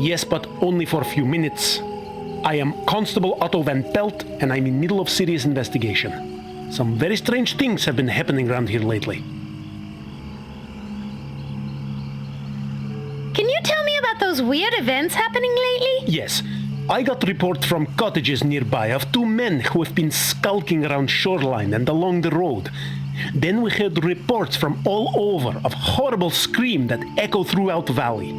Yes, but only for a few minutes. I am Constable Otto Van Pelt, and I'm in middle of serious investigation. Some very strange things have been happening around here lately. Can you tell me about those weird events happening lately? Yes. I got reports from cottages nearby of two men who have been skulking around shoreline and along the road. Then we heard reports from all over of horrible screams that echo throughout the valley.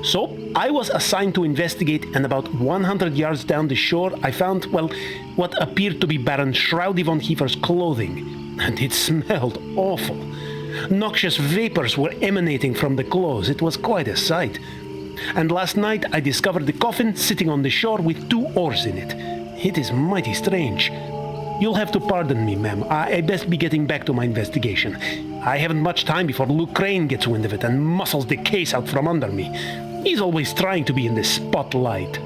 So I was assigned to investigate, and about 100 yards down the shore I found, well, what appeared to be Baron Shroudy von Hefer's clothing. And it smelled awful. Noxious vapors were emanating from the clothes. It was quite a sight. And last night I discovered the coffin sitting on the shore with 2 oars in it. It is mighty strange. You'll have to pardon me, ma'am. I best be getting back to my investigation. I haven't much time before Luke Crane gets wind of it and muscles the case out from under me. He's always trying to be in the spotlight.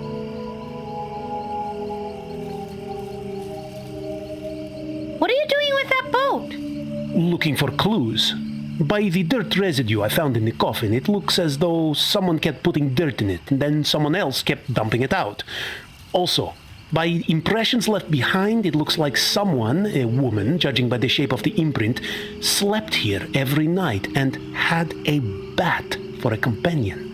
What are you doing with that boat? Looking for clues. By the dirt residue I found in the coffin, it looks as though someone kept putting dirt in it, and then someone else kept dumping it out. Also, by impressions left behind, it looks like someone, a woman, judging by the shape of the imprint, slept here every night and had a bat for a companion.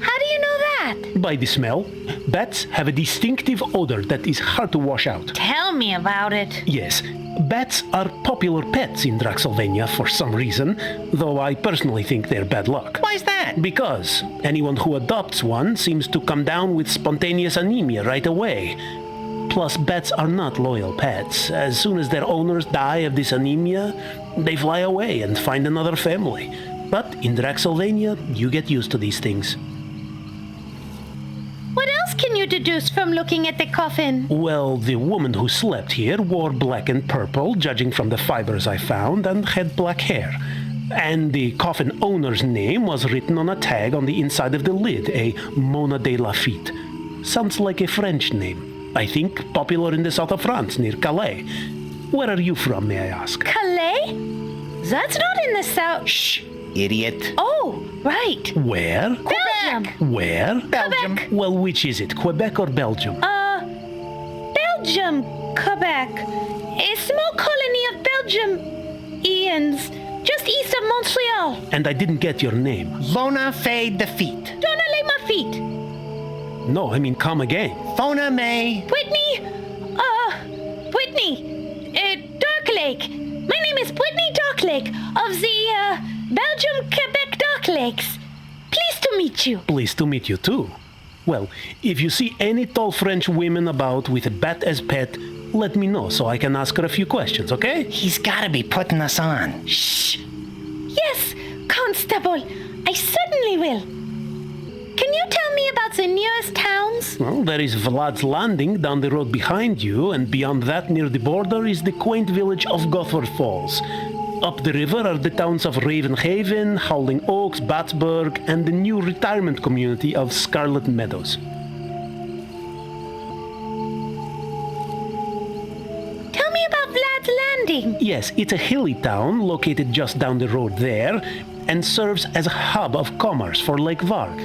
How do you know that? By the smell. Bats have a distinctive odor that is hard to wash out. Tell me about it. Yes, bats are popular pets in Draxylvania for some reason, though I personally think they're bad luck. Why's that? Because anyone who adopts one seems to come down with spontaneous anemia right away. Plus, bats are not loyal pets. As soon as their owners die of this anemia, they fly away and find another family. But in Draxylvania, you get used to these things. What else can you deduce from looking at the coffin? Well, the woman who slept here wore black and purple, judging from the fibers I found, and had black hair. And the coffin owner's name was written on a tag on the inside of the lid, a Mona de Lafitte. Sounds like a French name. I think popular in the south of France, near Calais. Where are you from, may I ask? Calais? That's not in the south. Shh, idiot. Oh, right. Where? Belgium. Where? Belgium. Quebec. Well, which is it, Quebec or Belgium? Belgium, Quebec. A small colony of Belgians, just east of Montreal. And I didn't get your name. Bona fide defeat. Donna lay my feet. No, I mean come again. Fona May. Whitney, Dark Lake. My name is Whitney Dark Lake of the, Belgium, Quebec Dark Lakes. Pleased to meet you. Pleased to meet you too. Well, if you see any tall French women about with a bat as pet, let me know so I can ask her a few questions, okay? He's gotta be putting us on. Shh. Yes, Constable. I certainly will. Can you tell me about the nearest towns? Well, there is Vlad's Landing down the road behind you, and beyond that near the border is the quaint village of Gothford Falls. Up the river are the towns of Ravenhaven, Howling Oaks, Battsburg, and the new retirement community of Scarlet Meadows. Tell me about Vlad's Landing. Yes, it's a hilly town located just down the road there, and serves as a hub of commerce for Lake Varg.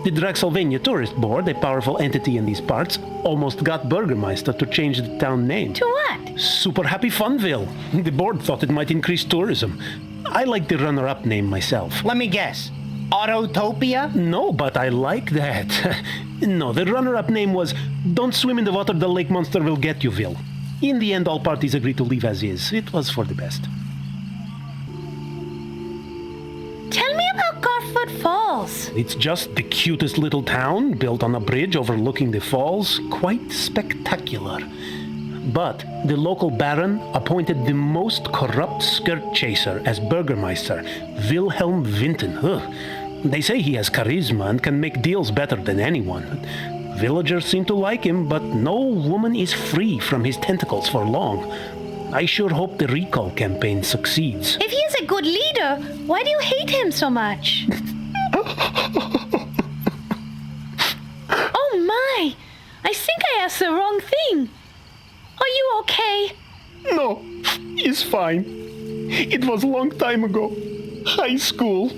The Draxylvania Tourist Board, a powerful entity in these parts, almost got Burgermeister to change the town name. To what? Super Happy Funville. The board thought it might increase tourism. I like the runner-up name myself. Let me guess. Autotopia? No, but I like that. No, the runner-up name was Don't Swim in the Water the Lake Monster Will Get Youville. In the end, all parties agreed to leave as is. It was for the best. Tell me about Garford Falls. It's just the cutest little town, built on a bridge overlooking the falls. Quite spectacular. But the local baron appointed the most corrupt skirt chaser as Burgermeister, Wilhelm Vinton. Ugh. They say he has charisma and can make deals better than anyone. Villagers seem to like him, but no woman is free from his tentacles for long. I sure hope the recall campaign succeeds. If he is a good leader, why do you hate him so much? Oh my! I think I asked the wrong thing. Are you okay? No, he's fine. It was a long time ago. high school.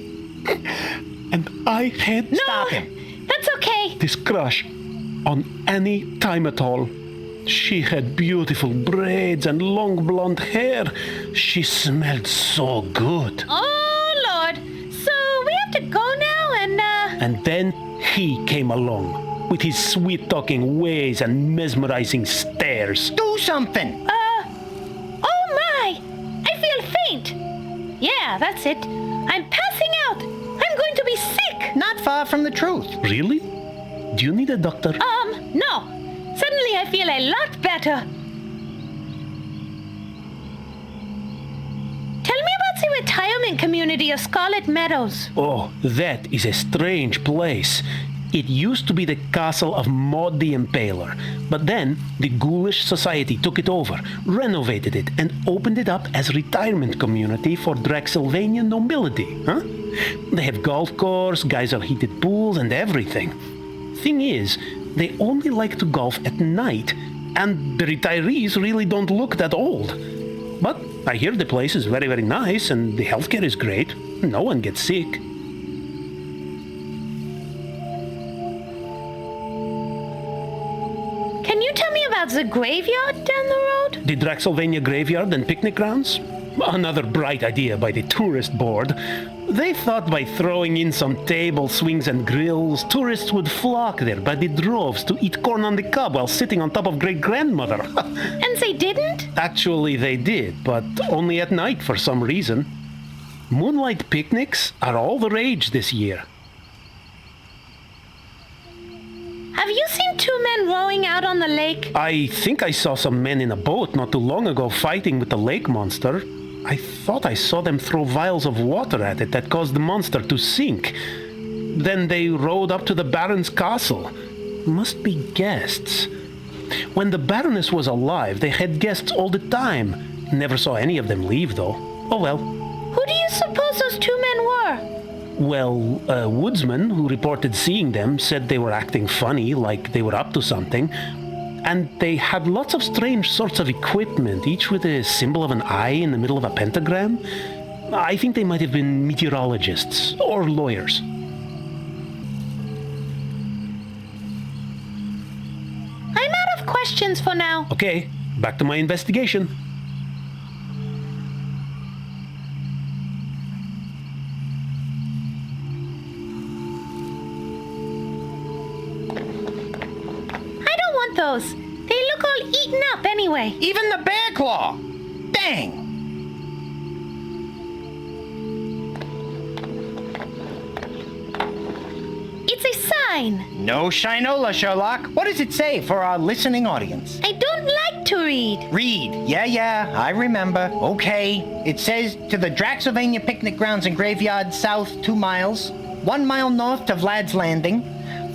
And I had Stop him. That's okay. this crush on any time at all. She had beautiful braids and long blonde hair. She smelled so good. Oh, Lord. So we have to go now And then he came along with his sweet-talking ways and mesmerizing stares. Do something. oh my! I feel faint. Yeah, that's it. I'm passing out. I'm going to be sick. Not far from the truth. Really? Do you need a doctor? No. Suddenly I feel a lot better. Tell me about the retirement community of Scarlet Meadows. Oh, that is a strange place. It used to be the castle of Maud the Impaler, but then the Ghoulish Society took it over, renovated it, and opened it up as a retirement community for Draxylvania nobility, huh? They have golf course, geyser-heated pools, and everything. Thing is, they only like to golf at night, and the retirees really don't look that old. But I hear the place is very, very nice, and the healthcare is great. No one gets sick. Can you tell me about the graveyard down the road? The Draxylvania graveyard and picnic grounds? Another bright idea by the tourist board. They thought by throwing in some tables, swings, and grills, tourists would flock there by the droves to eat corn on the cob while sitting on top of great-grandmother. And they didn't? Actually, they did, but only at night for some reason. Moonlight picnics are all the rage this year. Have you seen two men rowing out on the lake? I think I saw some men in a boat not too long ago fighting with the lake monster. I thought I saw them throw vials of water at it that caused the monster to sink. Then they rowed up to the Baron's castle. Must be guests. When the Baroness was alive, they had guests all the time. Never saw any of them leave, though. Oh well. Who do you suppose those two men were? Well, a woodsman who reported seeing them said they were acting funny, like they were up to something. And they had lots of strange sorts of equipment, each with a symbol of an eye in the middle of a pentagram. I think they might have been meteorologists or lawyers. I'm out of questions for now. Okay, back to my investigation. Those. They look all eaten up anyway. Even the bear claw. Dang. It's a sign. No shinola, Sherlock. What does it say for our listening audience? I don't like to read. Read. Yeah, I remember. Okay. It says, to the Draxylvania picnic grounds and graveyard south 2 miles, 1 mile north to Vlad's Landing,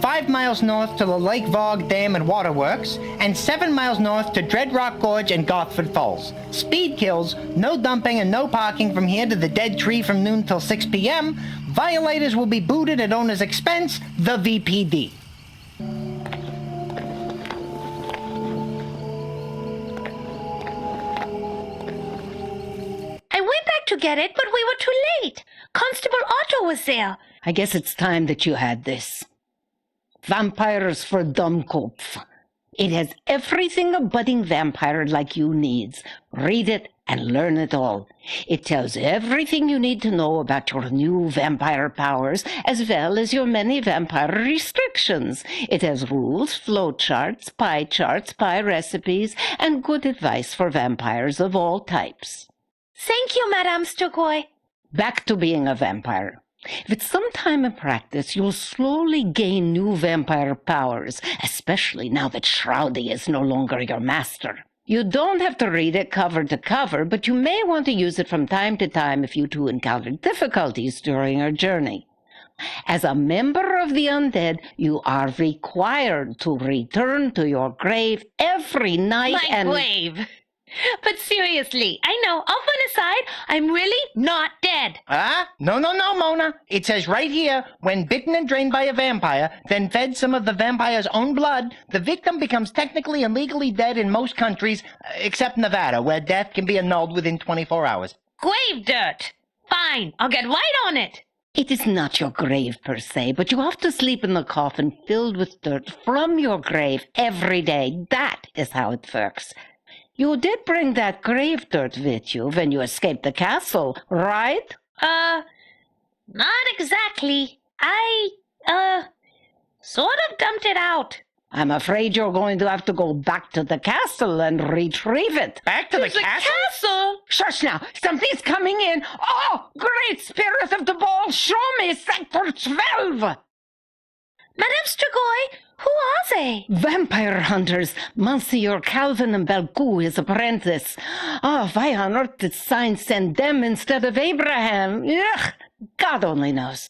5 miles north to the Lake Vogue Dam and Waterworks, and 7 miles north to Dread Rock Gorge and Gothford Falls. Speed kills, no dumping and no parking from here to the Dead Tree from noon till 6 p.m. Violators will be booted at owner's expense, the VPD. I went back to get it, but we were too late. Constable Otto was there. I guess it's time that you had this. Vampires for Dummkopf. It has everything a budding vampire like you needs. Read it and learn it all. It tells everything you need to know about your new vampire powers, as well as your many vampire restrictions. It has rules, flowcharts, pie recipes, and good advice for vampires of all types. Thank you, Madame Sturgoy. Back to being a vampire. With some time in practice, you'll slowly gain new vampire powers, especially now that Shroudy is no longer your master. You don't have to read it cover to cover, but you may want to use it from time to time if you two encounter difficulties during your journey. As a member of the undead, you are required to return to your grave every night My grave. But seriously, I know, off on a side, I'm really not dead. No, Mona. It says right here, when bitten and drained by a vampire, then fed some of the vampire's own blood, the victim becomes technically and legally dead in most countries, except Nevada, where death can be annulled within 24 hours. Grave dirt. Fine, I'll get right on it. It is not your grave per se, but you have to sleep in the coffin filled with dirt from your grave every day. That is how it works. You did bring that grave dirt with you when you escaped the castle, right? Not exactly. I, sort of dumped it out. I'm afraid you're going to have to go back to the castle and retrieve it. Back to the castle? Shush now! Something's coming in! Oh, great spirit of the ball, show me Sector 12! Madame Strigoi, who are they? Vampire hunters, Monsieur Calvin and Belcou, his apprentice. Oh, why on earth did sign send them instead of Abraham? Ugh, God only knows.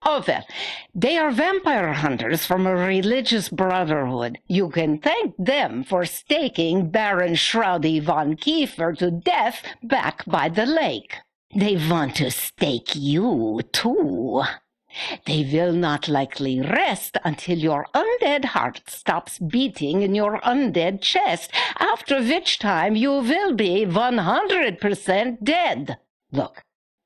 Oh, well, they are vampire hunters from a religious brotherhood. You can thank them for staking Baron Shroudy von Kiefer to death back by the lake. They want to stake you, too. They will not likely rest until your undead heart stops beating in your undead chest, after which time you will be 100% dead. Look.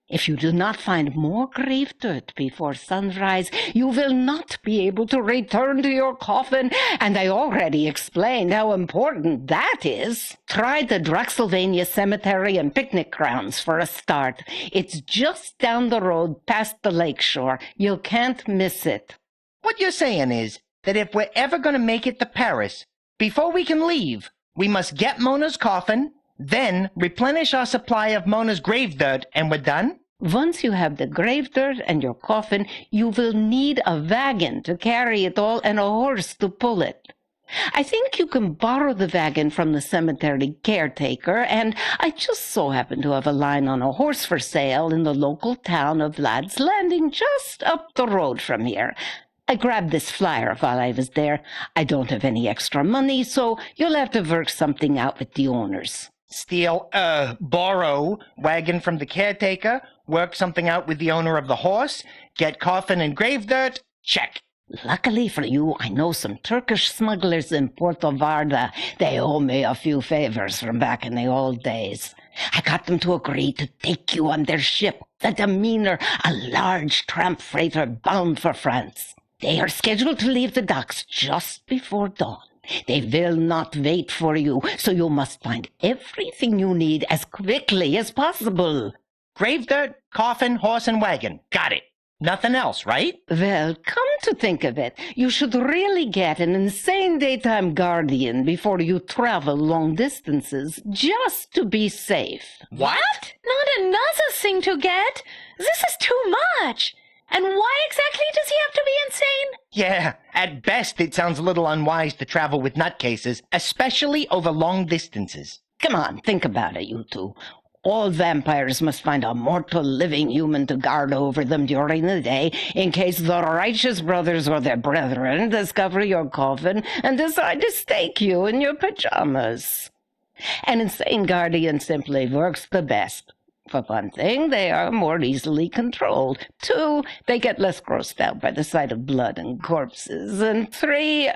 If you do not find more grave dirt before sunrise, you will not be able to return to your coffin, and I already explained how important that is. Try the Draxylvania Cemetery and Picnic Grounds for a start. It's just down the road past the lakeshore. You can't miss it. What you're saying is that if we're ever going to make it to Paris, before we can leave, we must get Mona's coffin, then replenish our supply of Mona's grave dirt, and we're done? Once you have the grave dirt and your coffin, you will need a wagon to carry it all and a horse to pull it. I think you can borrow the wagon from the cemetery caretaker, and I just so happen to have a line on a horse for sale in the local town of Lad's Landing, just up the road from here. I grabbed this flyer while I was there. I don't have any extra money, so you'll have to work something out with the owners. Borrow wagon from the caretaker, work something out with the owner of the horse, get coffin and grave dirt, check. Luckily for you, I know some Turkish smugglers in Puerto Varda. They owe me a few favors from back in the old days. I got them to agree to take you on their ship, the Demeanor, a large tramp freighter bound for France. They are scheduled to leave the docks just before dawn. They will not wait for you, so you must find everything you need as quickly as possible. Grave dirt, coffin, horse, and wagon. Got it. Nothing else, right? Well, come to think of it, you should really get an insane daytime guardian before you travel long distances, just to be safe. What? Not another thing to get. This is too much. And why exactly does he have to be insane? Yeah, at best it sounds a little unwise to travel with nutcases, especially over long distances. Come on, think about it, you two. All vampires must find a mortal living human to guard over them during the day, in case the righteous brothers or their brethren discover your coffin and decide to stake you in your pajamas. An insane guardian simply works the best. For one thing, they are more easily controlled. 2, they get less grossed out by the sight of blood and corpses. And 3,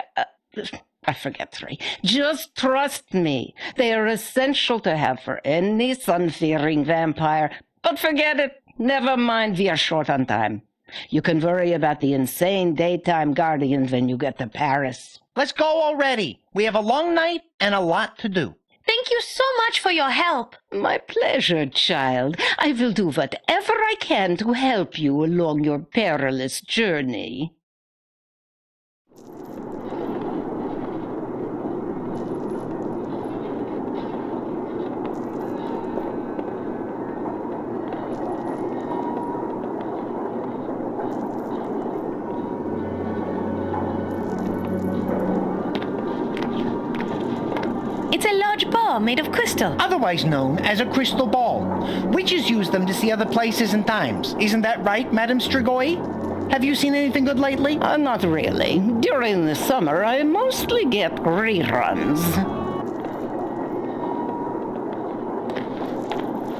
I forget 3. Just trust me. They are essential to have for any sun-fearing vampire. But forget it. Never mind, we are short on time. You can worry about the insane daytime guardians when you get to Paris. Let's go already. We have a long night and a lot to do. Thank you so much for your help. My pleasure, child. I will do whatever I can to help you along your perilous journey. It's a large ball made of crystal. Otherwise known as a crystal ball. Witches use them to see other places and times. Isn't that right, Madame Strigoi? Have you seen anything good lately? Not really. During the summer, I mostly get reruns.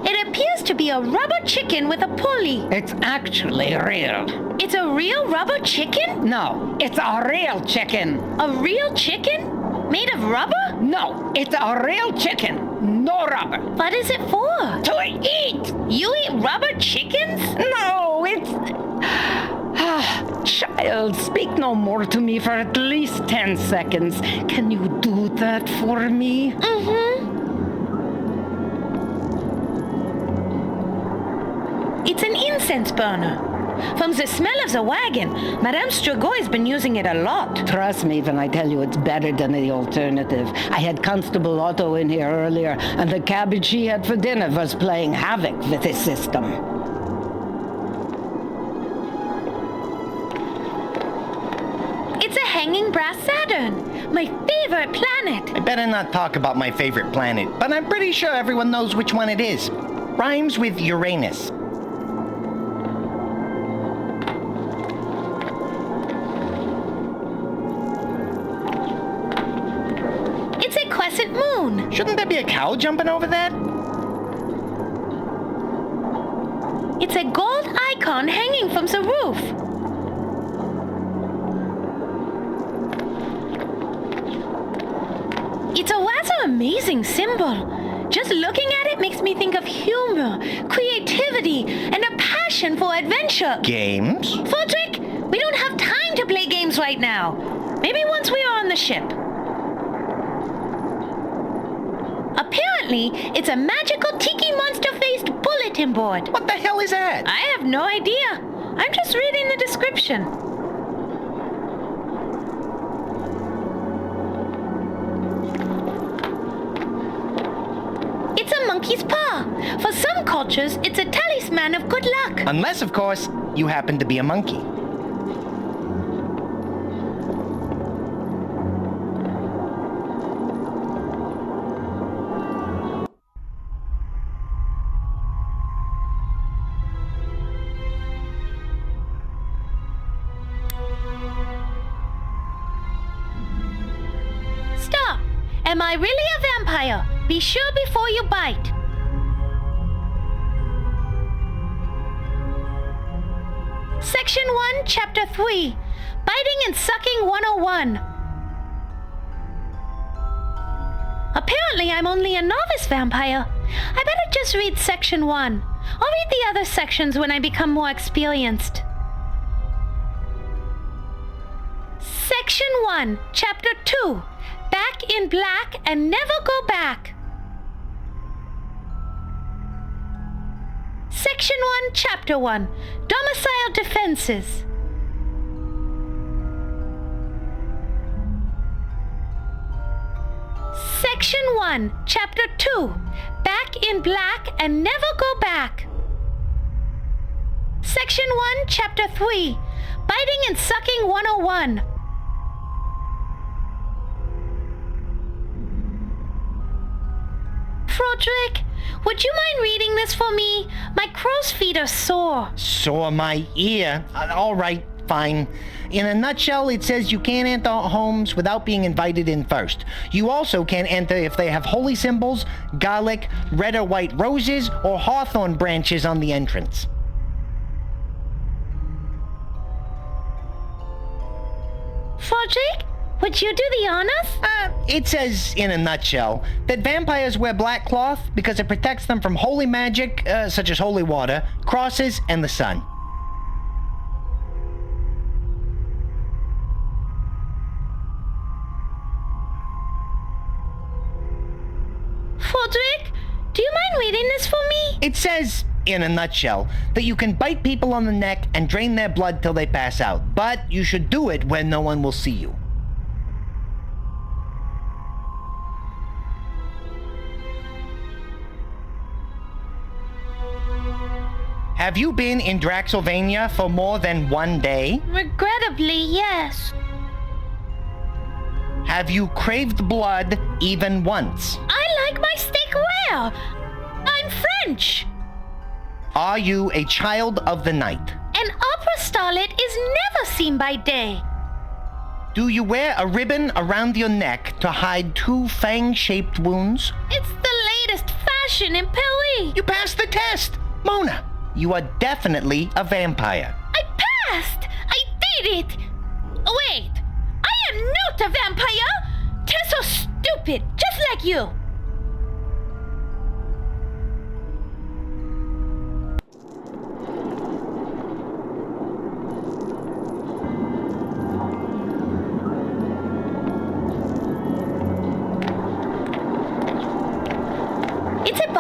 It appears to be a rubber chicken with a pulley. It's actually real. It's a real rubber chicken? No, it's a real chicken. A real chicken? Made of rubber? No, it's a real chicken. No rubber. What is it for? To eat. You eat rubber chickens? No, it's... Child, speak no more to me for at least 10 seconds. Can you do that for me? Mm-hmm. It's an incense burner. From the smell of the wagon, Madame Strigoi has been using it a lot. Trust me when I tell you it's better than the alternative. I had Constable Otto in here earlier, and the cabbage he had for dinner was playing havoc with his system. It's a hanging brass Saturn, my favorite planet. I better not talk about my favorite planet, but I'm pretty sure everyone knows which one it is. Rhymes with Uranus. It's a crescent moon. Shouldn't there be a cow jumping over that? It's a gold icon hanging from the roof. It's a rather amazing symbol. Just looking at it makes me think of humor, creativity, and a passion for adventure. Games? Fodrick, we don't have time to play games right now. Maybe once we are on the ship. Apparently, it's a magical tiki monster-faced bulletin board. What the hell is that? I have no idea. I'm just reading the description. It's a monkey's paw. For some cultures, it's a talisman of good luck. Unless, of course, you happen to be a monkey. Stop! Am I really a vampire? Be sure before you bite. Section 1, Chapter 3. Biting and Sucking 101. Apparently, I'm only a novice vampire. I better just read Section 1. I'll read the other sections when I become more experienced. Section 1, Chapter 2. Back in Black and Never Go Back. Section 1, Chapter 1. Domicile Defenses. Section 1, Chapter 2. Back in Black and Never Go Back. Section 1, Chapter 3. Biting and Sucking 101. Frodrick, would you mind reading this for me? My crow's feet are sore. Sore my ear. All right, fine. In a nutshell, it says you can't enter homes without being invited in first. You also can't enter if they have holy symbols, garlic, red or white roses, or hawthorn branches on the entrance. Frodrick, would you do the honors? It says, in a nutshell, that vampires wear black cloth because it protects them from holy magic, such as holy water, crosses, and the sun. Frodrick, do you mind reading this for me? It says, in a nutshell, that you can bite people on the neck and drain their blood till they pass out, but you should do it when no one will see you. Have you been in Draxylvania for more than one day? Regrettably, yes. Have you craved blood even once? I like my steak rare. I'm French. Are you a child of the night? An opera starlet is never seen by day. Do you wear a ribbon around your neck to hide two fang-shaped wounds? It's the latest fashion in Paris. You passed the test! Mona, you are definitely a vampire. I passed! I did it! Wait, I am not a vampire! They're so stupid, just like you.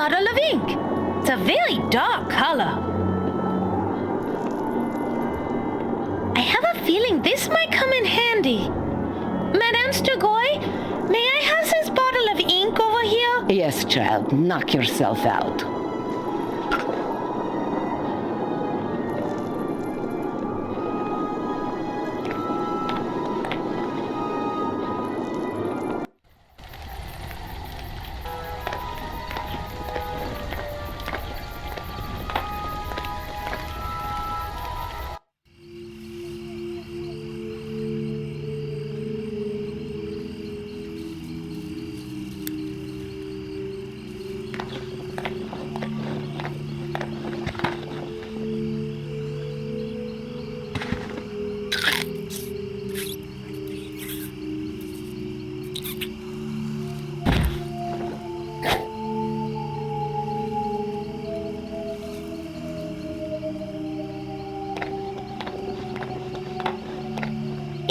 bottle of ink. It's a very dark color. I have a feeling this might come in handy. Madame Strigoi, may I have this bottle of ink over here? Yes, child, knock yourself out.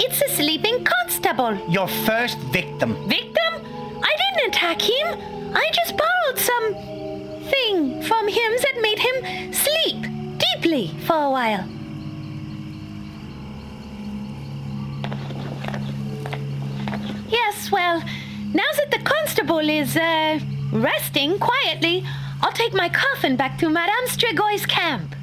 It's the sleeping constable. Your first victim. Victim? I didn't attack him. I just borrowed something from him that made him sleep deeply for a while. Yes, well, now that the constable is, resting quietly, I'll take my coffin back to Madame Strigoi's camp.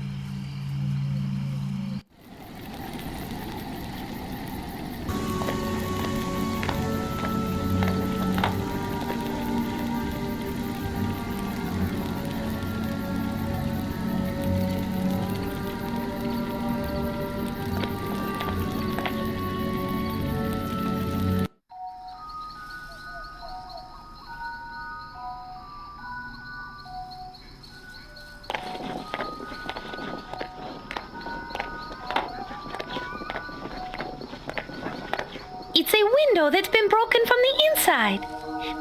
It's a window that's been broken from the inside.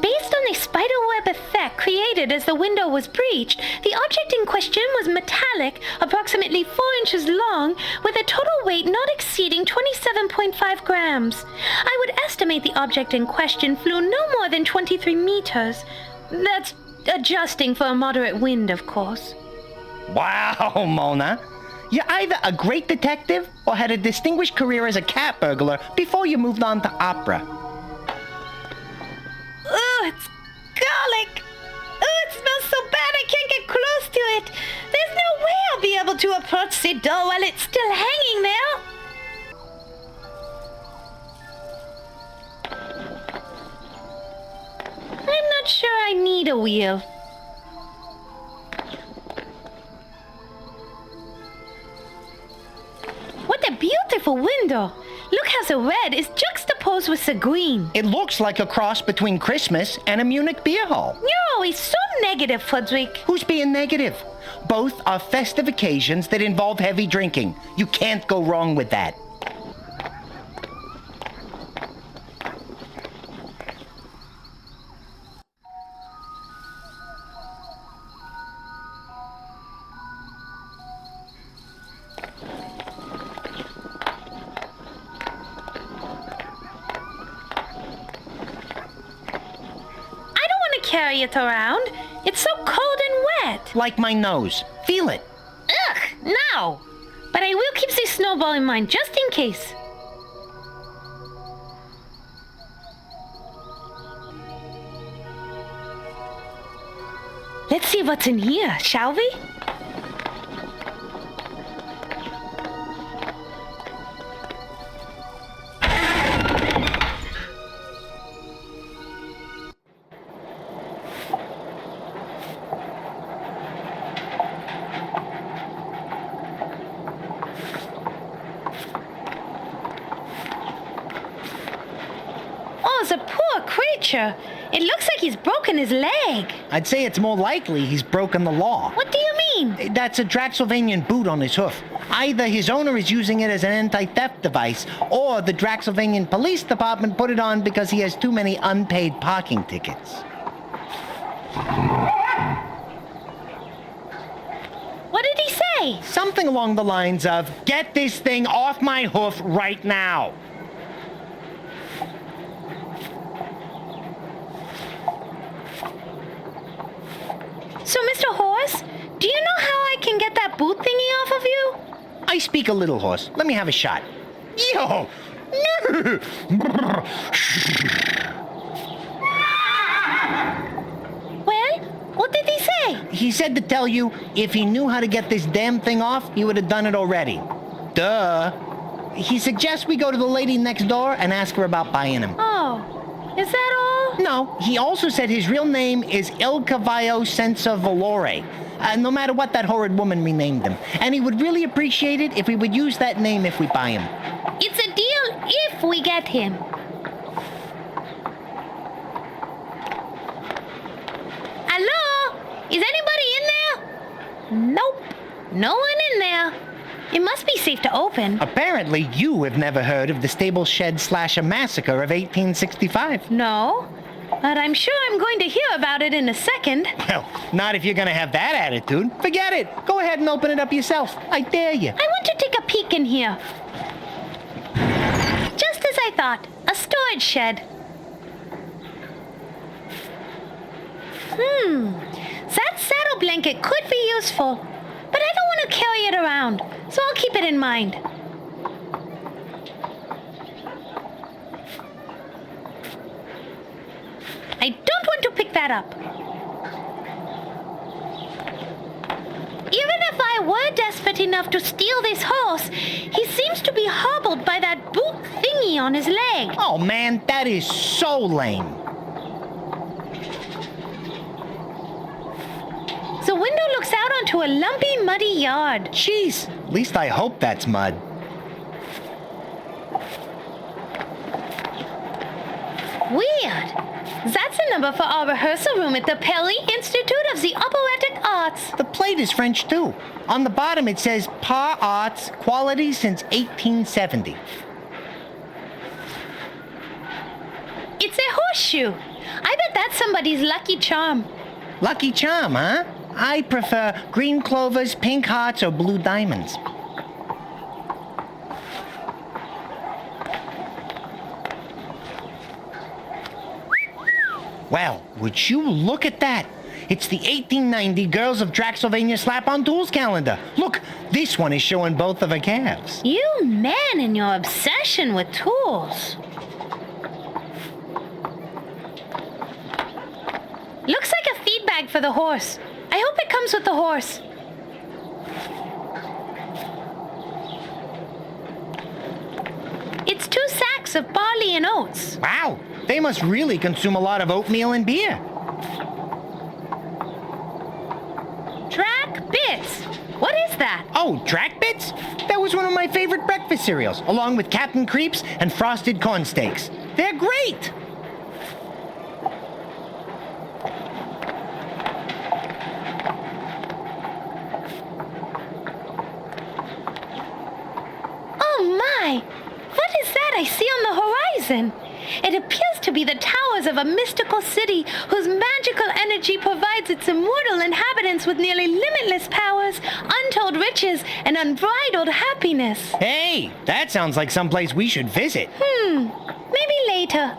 Based on the spiderweb effect created as the window was breached, the object in question was metallic, approximately 4 inches long, with a total weight not exceeding 27.5 grams. I would estimate the object in question flew no more than 23 meters. That's adjusting for a moderate wind, of course. Wow, Mona. You're either a great detective or had a distinguished career as a cat burglar before you moved on to opera. Ugh, it's garlic. Ugh, it smells so bad I can't get close to it. There's no way I'll be able to approach the door while it's still hanging there. I'm not sure I need a wheel. What a beautiful window. Look how the red is juxtaposed with the green. It looks like a cross between Christmas and a Munich beer hall. You're always so negative, Frederick. Who's being negative? Both are festive occasions that involve heavy drinking. You can't go wrong with that. Carry it around. It's so cold and wet. Like my nose. Feel it. Ugh, no. But I will keep this snowball in mind just in case. Let's see what's in here, shall we? The poor creature. It looks like he's broken his leg. I'd say it's more likely he's broken the law. What do you mean? That's a Draxylvanian boot on his hoof. Either his owner is using it as an anti-theft device, or the Draxylvanian Police Department put it on because he has too many unpaid parking tickets. What did he say? Something along the lines of, "Get this thing off my hoof right now." So you know how I can get that boot thingy off of you? I speak a little horse. Let me have a shot. Yo! Well, what did he say? He said to tell you if he knew how to get this damn thing off, he would have done it already. Duh. He suggests we go to the lady next door and ask her about buying him. Oh, is that all? No, he also said his real name is Il Cavallo Senza Valore. No matter what that horrid woman renamed him. And he would really appreciate it if we would use that name if we buy him. It's a deal if we get him. Hello? Is anybody in there? Nope. No one in there. It must be safe to open. Apparently, you have never heard of the stable shed / a massacre of 1865. No. But I'm sure I'm going to hear about it in a second. Well, not if you're gonna have that attitude. Forget it. Go ahead and open it up yourself. I dare you. I want to take a peek in here. Just as I thought, a storage shed. That saddle blanket could be useful, but I don't want to carry it around, so I'll keep it in mind. I don't want to pick that up. Even if I were desperate enough to steal this horse, he seems to be hobbled by that boot thingy on his leg. Oh man, that is so lame. The window looks out onto a lumpy, muddy yard. Jeez, at least I hope that's mud. Weird. That's a number for our rehearsal room at the Pelly Institute of the Operatic Arts. The plate is French too. On the bottom it says Par Arts, quality since 1870. It's a horseshoe. I bet that's somebody's lucky charm. Lucky charm, huh? I prefer green clovers, pink hearts, or blue diamonds. Well, would you look at that? It's the 1890 Girls of Draxylvania Slap-on Tools calendar. Look, this one is showing both of her calves. You man and your obsession with tools. Looks like a feed bag for the horse. I hope it comes with the horse. It's 2 sacks of barley and oats. Wow, they must really consume a lot of oatmeal and beer. Track bits. What is that? Oh, Track Bits? That was one of my favorite breakfast cereals, along with Captain Creeps and Frosted Corn Steaks. They're great! Oh my! What is that I see on the horizon? It appears to be the towers of a mystical city whose magical energy provides its immortal inhabitants with nearly limitless powers, untold riches, and unbridled happiness. Hey, that sounds like someplace we should visit. Maybe later.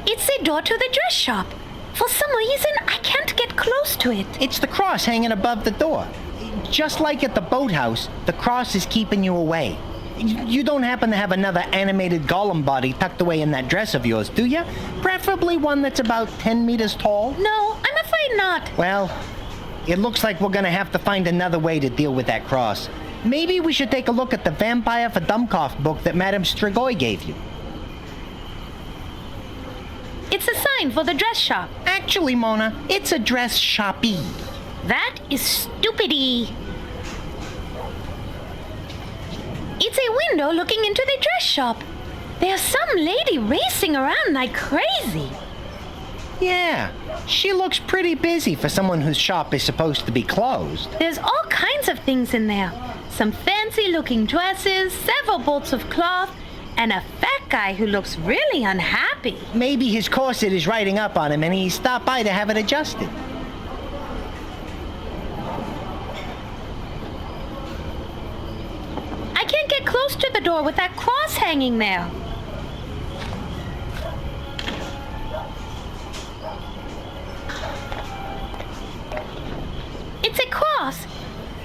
It's the door to the dress shop. For some reason, I can't get close to it. It's the cross hanging above the door. Just like at the boathouse, the cross is keeping you away. You don't happen to have another animated golem body tucked away in that dress of yours, do you? Preferably one that's about 10 meters tall? No, I'm afraid not. Well, it looks like we're gonna have to find another way to deal with that cross. Maybe we should take a look at the Vampyre for Dummkopf book that Madame Strigoi gave you. It's a sign for the dress shop. Actually, Mona, it's a dress shoppy. That is stupidity. It's a window looking into the dress shop. There's some lady racing around like crazy. Yeah, she looks pretty busy for someone whose shop is supposed to be closed. There's all kinds of things in there. some fancy-looking dresses, several bolts of cloth, and a fat guy who looks really unhappy. Maybe his corset is riding up on him and he stopped by to have it adjusted. I can't get close to the door with that cross hanging there. It's a cross.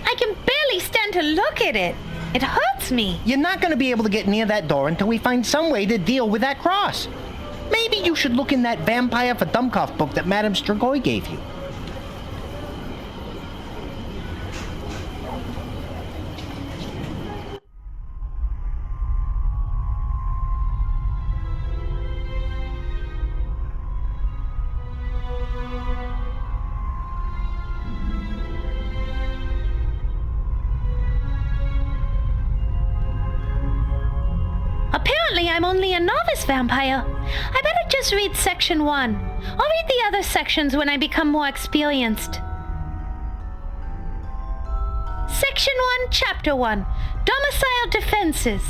I can barely stand to look at it. It hurts me. You're not going to be able to get near that door until we find some way to deal with that cross. Maybe you should look in that Vampyre for Dummkopf book that Madame Strigoi gave you. Apparently, I'm only a novice vampire. I better just read section 1. I'll read the other sections when I become more experienced. Section 1, Chapter 1, Domicile Defenses.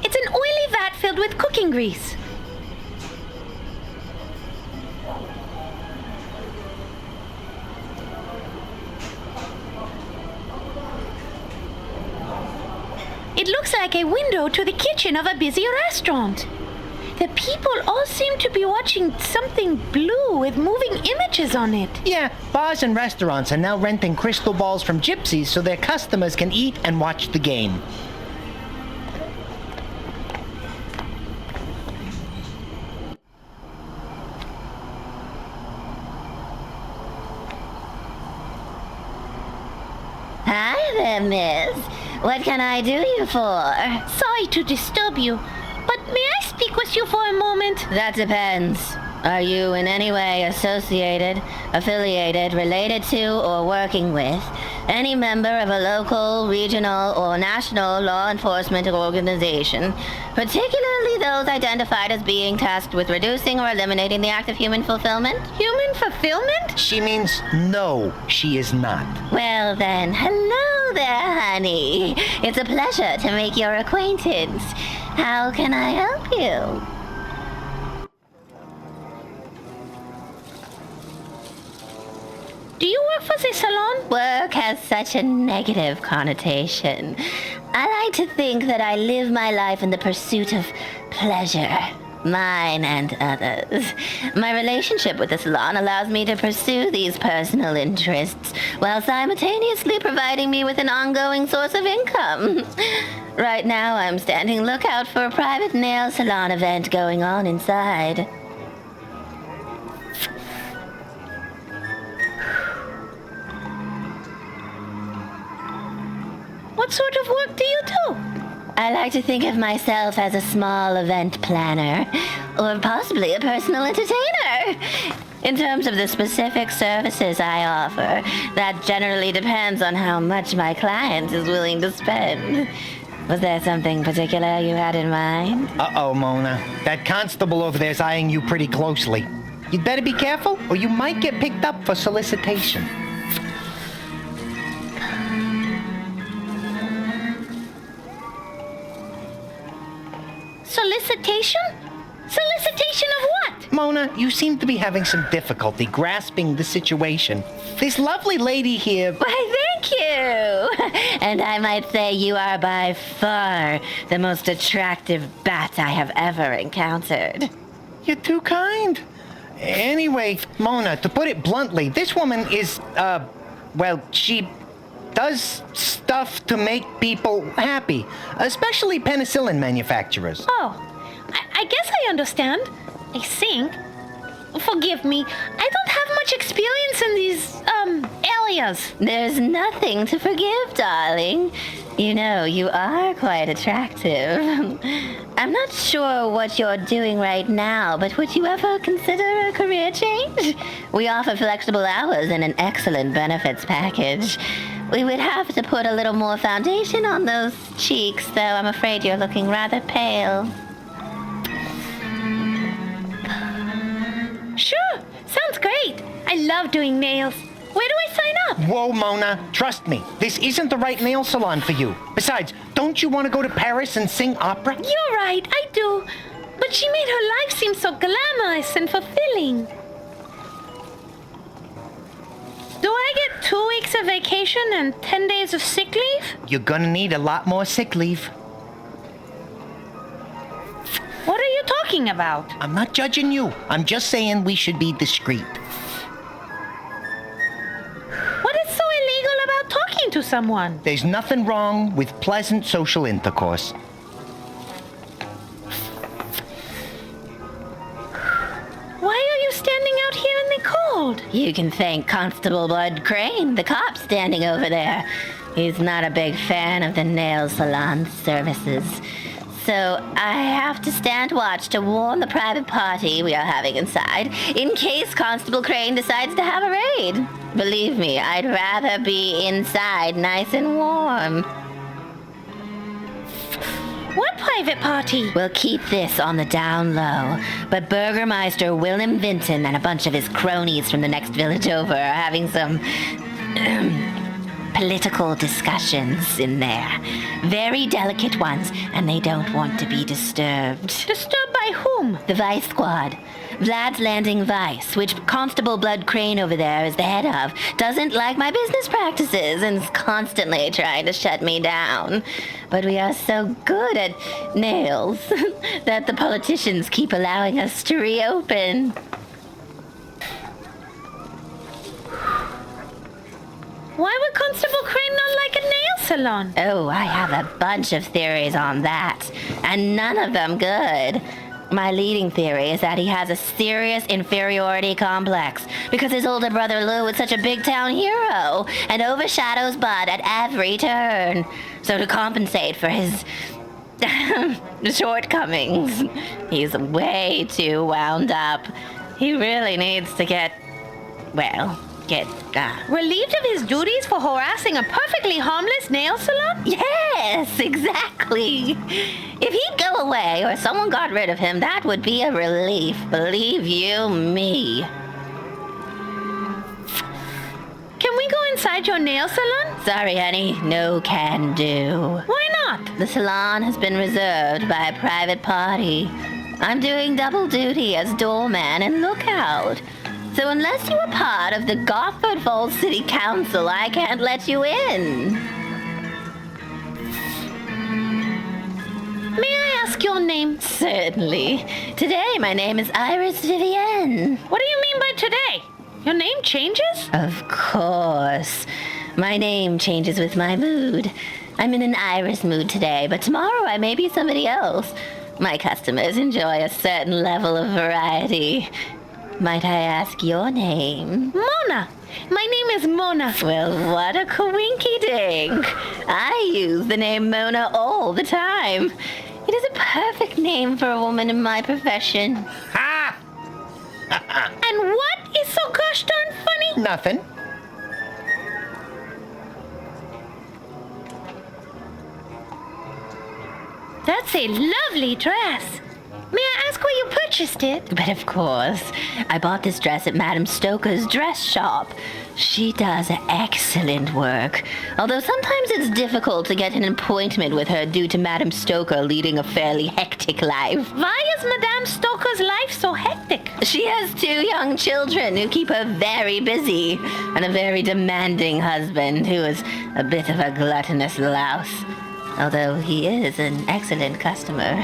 It's an oily vat filled with cooking grease. It looks like a window to the kitchen of a busy restaurant. The people all seem to be watching something blue with moving images on it. Yeah, bars and restaurants are now renting crystal balls from gypsies so their customers can eat and watch the game. Hi there, miss. What can I do you for? Sorry to disturb you, but may I speak with you for a moment? That depends. Are you in any way associated, affiliated, related to, or working with any member of a local, regional, or national law enforcement organization, particularly those identified as being tasked with reducing or eliminating the act of human fulfillment? Human fulfillment? She means no, she is not. Well then, hello there, honey. It's a pleasure to make your acquaintance. How can I help you? Do you work for the salon? Work has such a negative connotation. I like to think that I live my life in the pursuit of pleasure, mine and others. My relationship with the salon allows me to pursue these personal interests while simultaneously providing me with an ongoing source of income. Right now, I'm standing lookout for a private nail salon event going on inside. What sort of work do you do? I like to think of myself as a small event planner, or possibly a personal entertainer. In terms of the specific services I offer, that generally depends on how much my client is willing to spend. Was there something particular you had in mind? Uh-oh, Mona. That constable over there's eyeing you pretty closely. You'd better be careful, or you might get picked up for solicitation. Solicitation? Solicitation of what? Mona, you seem to be having some difficulty grasping the situation. This lovely lady here... Why, thank you! And I might say you are by far the most attractive bat I have ever encountered. You're too kind. Anyway, Mona, to put it bluntly, this woman is, she does stuff to make people happy, especially penicillin manufacturers. Oh, I guess I understand. I think. Forgive me, I don't have much experience in these, desires. There's nothing to forgive, darling. You know, you are quite attractive. I'm not sure what you're doing right now, but would you ever consider a career change? We offer flexible hours and an excellent benefits package. We would have to put a little more foundation on those cheeks, though I'm afraid you're looking rather pale. Sure, sounds great. I love doing nails. Where do I sign up? Whoa, Mona. Trust me, this isn't the right nail salon for you. Besides, don't you want to go to Paris and sing opera? You're right, I do. But she made her life seem so glamorous and fulfilling. Do I get 2 weeks of vacation and 10 days of sick leave? You're gonna need a lot more sick leave. What are you talking about? I'm not judging you. I'm just saying we should be discreet. What is so illegal about talking to someone? There's nothing wrong with pleasant social intercourse. Why are you standing out here in the cold? You can thank Constable Bud Crane, the cop standing over there. He's not a big fan of the nail salon services. So I have to stand watch to warn the private party we are having inside, in case Constable Crane decides to have a raid. Believe me, I'd rather be inside nice and warm. What private party? We'll keep this on the down low, but Burgermeister Willem Vinton and a bunch of his cronies from the next village over are having some political discussions in there. Very delicate ones, and they don't want to be disturbed. Disturbed by whom? The Vice Squad. Vlad's Landing Vice, which Constable Blood Crane over there is the head of, doesn't like my business practices and is constantly trying to shut me down. But we are so good at nails that the politicians keep allowing us to reopen. Why would Constable Crane not like a nail salon? Oh, I have a bunch of theories on that, and none of them good. My leading theory is that he has a serious inferiority complex because his older brother Lou is such a big town hero and overshadows Bud at every turn. So to compensate for his shortcomings, he's way too wound up. He really needs to get relieved of his duties for harassing a perfectly harmless nail salon? Yes, exactly. If he'd go away or someone got rid of him, that would be a relief, believe you me. Can we go inside your nail salon? Sorry, honey, no can do. Why not? The salon has been reserved by a private party. I'm doing double duty as doorman and lookout. So unless you are part of the Gotford Falls City Council, I can't let you in. May I ask your name? Certainly. Today, my name is Iris Vivienne. What do you mean by today? Your name changes? Of course. My name changes with my mood. I'm in an Iris mood today, but tomorrow I may be somebody else. My customers enjoy a certain level of variety. Might I ask your name? Mona. My name is Mona. Well, what a coinky-dink. I use the name Mona all the time. It is a perfect name for a woman in my profession. Ha! And what is so gosh darn funny? Nothing. That's a lovely dress. May I ask where you purchased it? But of course, I bought this dress at Madame Stoker's dress shop. She does excellent work, although sometimes it's difficult to get an appointment with her due to Madame Stoker leading a fairly hectic life. Why is Madame Stoker's life so hectic? She has 2 young children who keep her very busy, and a very demanding husband who is a bit of a gluttonous louse, although he is an excellent customer.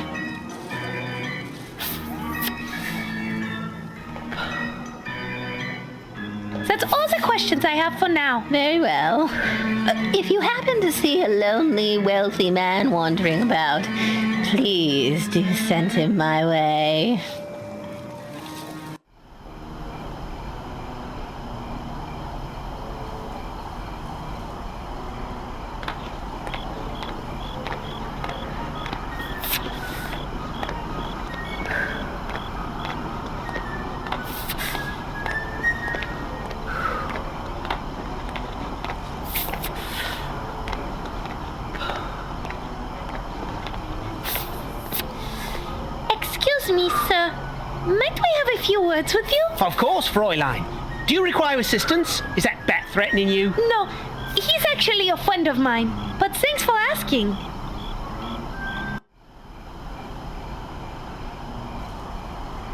That's all the questions I have for now. Very well. If you happen to see a lonely, wealthy man wandering about, please do send him my way. words with you? Of course, Fräulein. Do you require assistance? Is that bat threatening you? No, he's actually a friend of mine. But thanks for asking.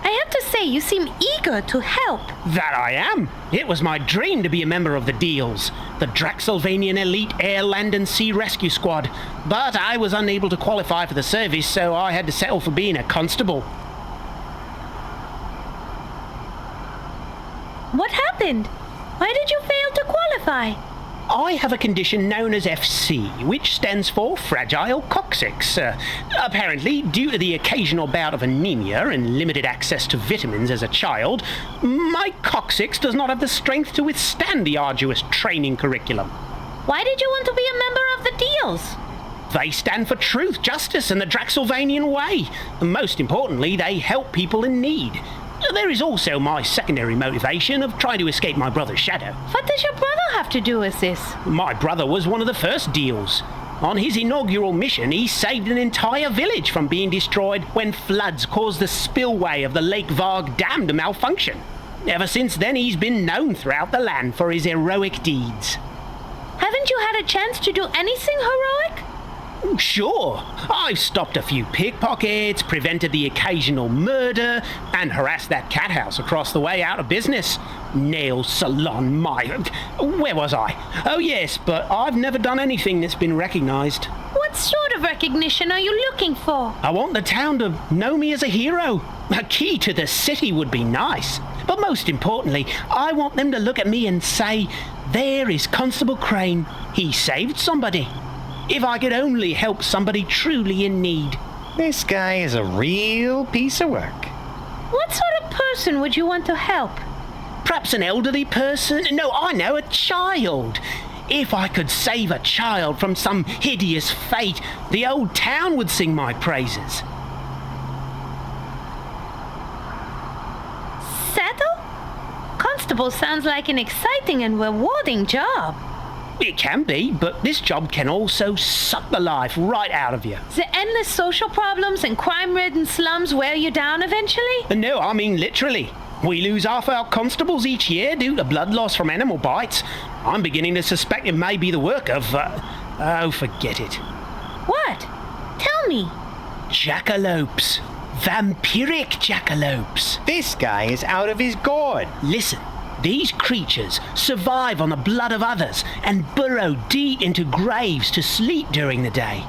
I have to say, you seem eager to help. That I am. It was my dream to be a member of the Deals, the Draxylvanian Elite Air, Land and Sea Rescue Squad. But I was unable to qualify for the service, so I had to settle for being a constable. What happened? Why did you fail to qualify? I have a condition known as FC, which stands for Fragile Coccyx. Apparently, due to the occasional bout of anemia and limited access to vitamins as a child, my coccyx does not have the strength to withstand the arduous training curriculum. Why did you want to be a member of the Deals? They stand for truth, justice, and the Draxylvanian way. And most importantly, they help people in need. There is also my secondary motivation of trying to escape my brother's shadow. What does your brother have to do with this? My brother was one of the first Deals. On his inaugural mission, he saved an entire village from being destroyed when floods caused the spillway of the Lake Varg Dam to malfunction. Ever since then, he's been known throughout the land for his heroic deeds. Haven't you had a chance to do anything heroic? Sure, I've stopped a few pickpockets, prevented the occasional murder, and harassed that cat house across the way out of business. Nail salon, where was I? Oh yes, but I've never done anything that's been recognised. What sort of recognition are you looking for? I want the town to know me as a hero. A key to the city would be nice. But most importantly, I want them to look at me and say, there is Constable Crane. He saved somebody. If I could only help somebody truly in need. This guy is a real piece of work. What sort of person would you want to help? Perhaps an elderly person? No, I know, a child. If I could save a child from some hideous fate, the old town would sing my praises. Settle? Constable sounds like an exciting and rewarding job. It can be, but this job can also suck the life right out of you. The endless social problems and crime-ridden slums wear you down eventually? No, I mean literally. We lose half our constables each year due to blood loss from animal bites. I'm beginning to suspect it may be the work of, oh, forget it. What? Tell me. Jackalopes. Vampiric jackalopes. This guy is out of his gourd. Listen. These creatures survive on the blood of others and burrow deep into graves to sleep during the day.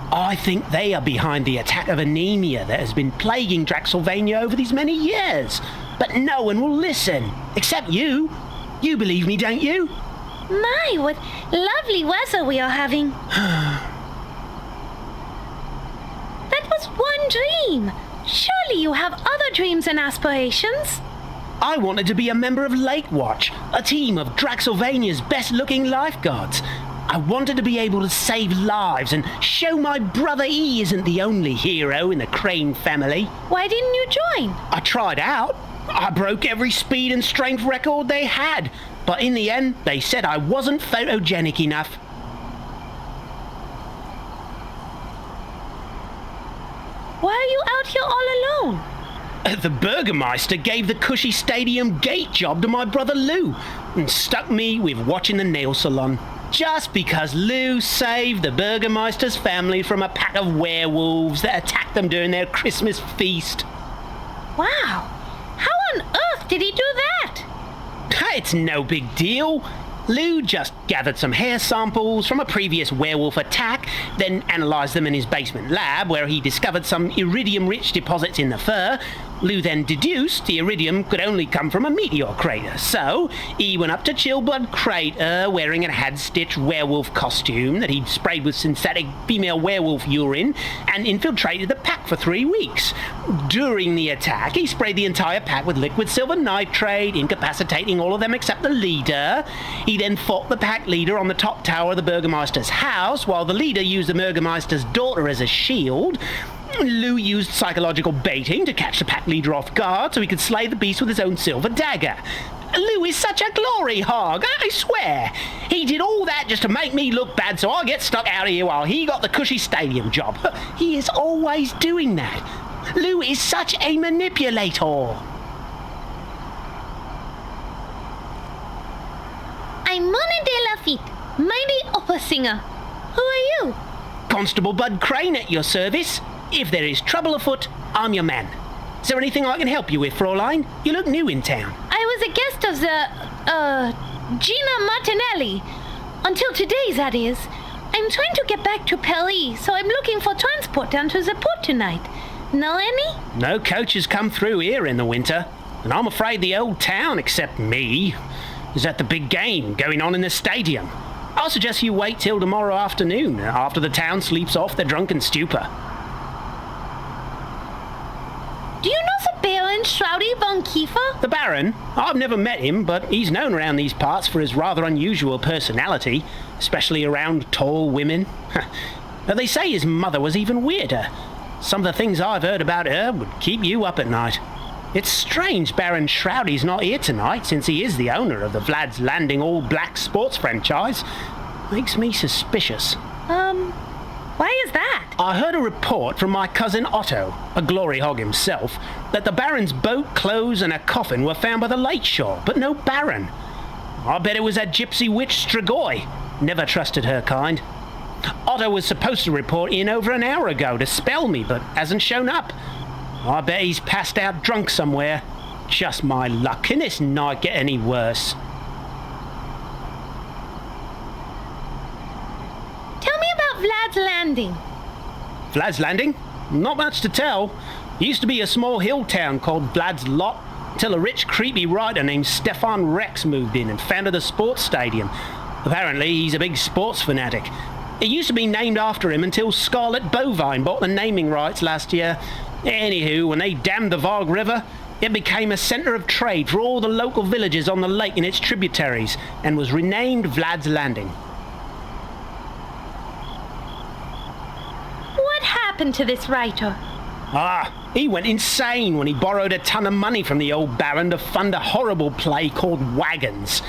I think they are behind the attack of anemia that has been plaguing Draxylvania over these many years. But no one will listen, except you. You believe me, don't you? My, what lovely weather we are having. That was one dream. Surely you have other dreams and aspirations. I wanted to be a member of Lake Watch, a team of Draxylvania's best-looking lifeguards. I wanted to be able to save lives and show my brother he isn't the only hero in the Crane family. Why didn't you join? I tried out. I broke every speed and strength record they had, but in the end, they said I wasn't photogenic enough. Why are you out here all alone? The Burgermeister gave the cushy stadium gate job to my brother Lou and stuck me with watching the nail salon. Just because Lou saved the Burgermeister's family from a pack of werewolves that attacked them during their Christmas feast. Wow! How on earth did he do that? It's no big deal. Lou just gathered some hair samples from a previous werewolf attack, then analysed them in his basement lab where he discovered some iridium-rich deposits in the fur. Lou then deduced the iridium could only come from a meteor crater, so he went up to Chillblood Crater wearing a had-stitched werewolf costume that he'd sprayed with synthetic female werewolf urine and infiltrated the pack for 3 weeks. During the attack, he sprayed the entire pack with liquid silver nitrate, incapacitating all of them except the leader. He then fought the pack leader on the top tower of the Burgermeister's house, while the leader used the Burgermeister's daughter as a shield. Lou used psychological baiting to catch the pack leader off guard so he could slay the beast with his own silver dagger. Lou is such a glory hog, I swear. He did all that just to make me look bad so I get stuck out of here while he got the cushy stadium job. He is always doing that. Lou is such a manipulator. I'm Mona de Lafitte, mighty opera singer. Who are you? Constable Bud Crane at your service. If there is trouble afoot, I'm your man. Is there anything I can help you with, Fraulein? You look new in town. I was a guest of Gina Martinelli. Until today, that is. I'm trying to get back to Paris, so I'm looking for transport down to the port tonight. Know any? No coaches come through here in the winter, and I'm afraid the old town, except me, is at the big game going on in the stadium. I'll suggest you wait till tomorrow afternoon, after the town sleeps off their drunken stupor. Do you know the Baron Shroudy von Kiefer? The Baron? I've never met him, but he's known around these parts for his rather unusual personality, especially around tall women. Now, they say his mother was even weirder. Some of the things I've heard about her would keep you up at night. It's strange Baron Shroudy's not here tonight, since he is the owner of the Vlad's Landing all-black sports franchise. Makes me suspicious. Why is that? I heard a report from my cousin Otto, a glory hog himself, that the Baron's boat, clothes, and a coffin were found by the lake shore, but no Baron. I bet it was that gypsy witch Strigoi. Never trusted her kind. Otto was supposed to report in over an hour ago to spell me, but hasn't shown up. I bet he's passed out drunk somewhere. Just my luck. Can this night get any worse? Tell me about Vlad's Landing. Vlad's Landing? Not much to tell. It used to be a small hill town called Vlad's Lot, until a rich, creepy writer named Stefan Rex moved in and founded a sports stadium. Apparently, he's a big sports fanatic. It used to be named after him until Scarlet Bovine bought the naming rights last year. Anywho, when they dammed the Varg River, it became a centre of trade for all the local villages on the lake and its tributaries, and was renamed Vlad's Landing. What happened to this writer? He went insane when he borrowed a ton of money from the old Baron to fund a horrible play called Wagons.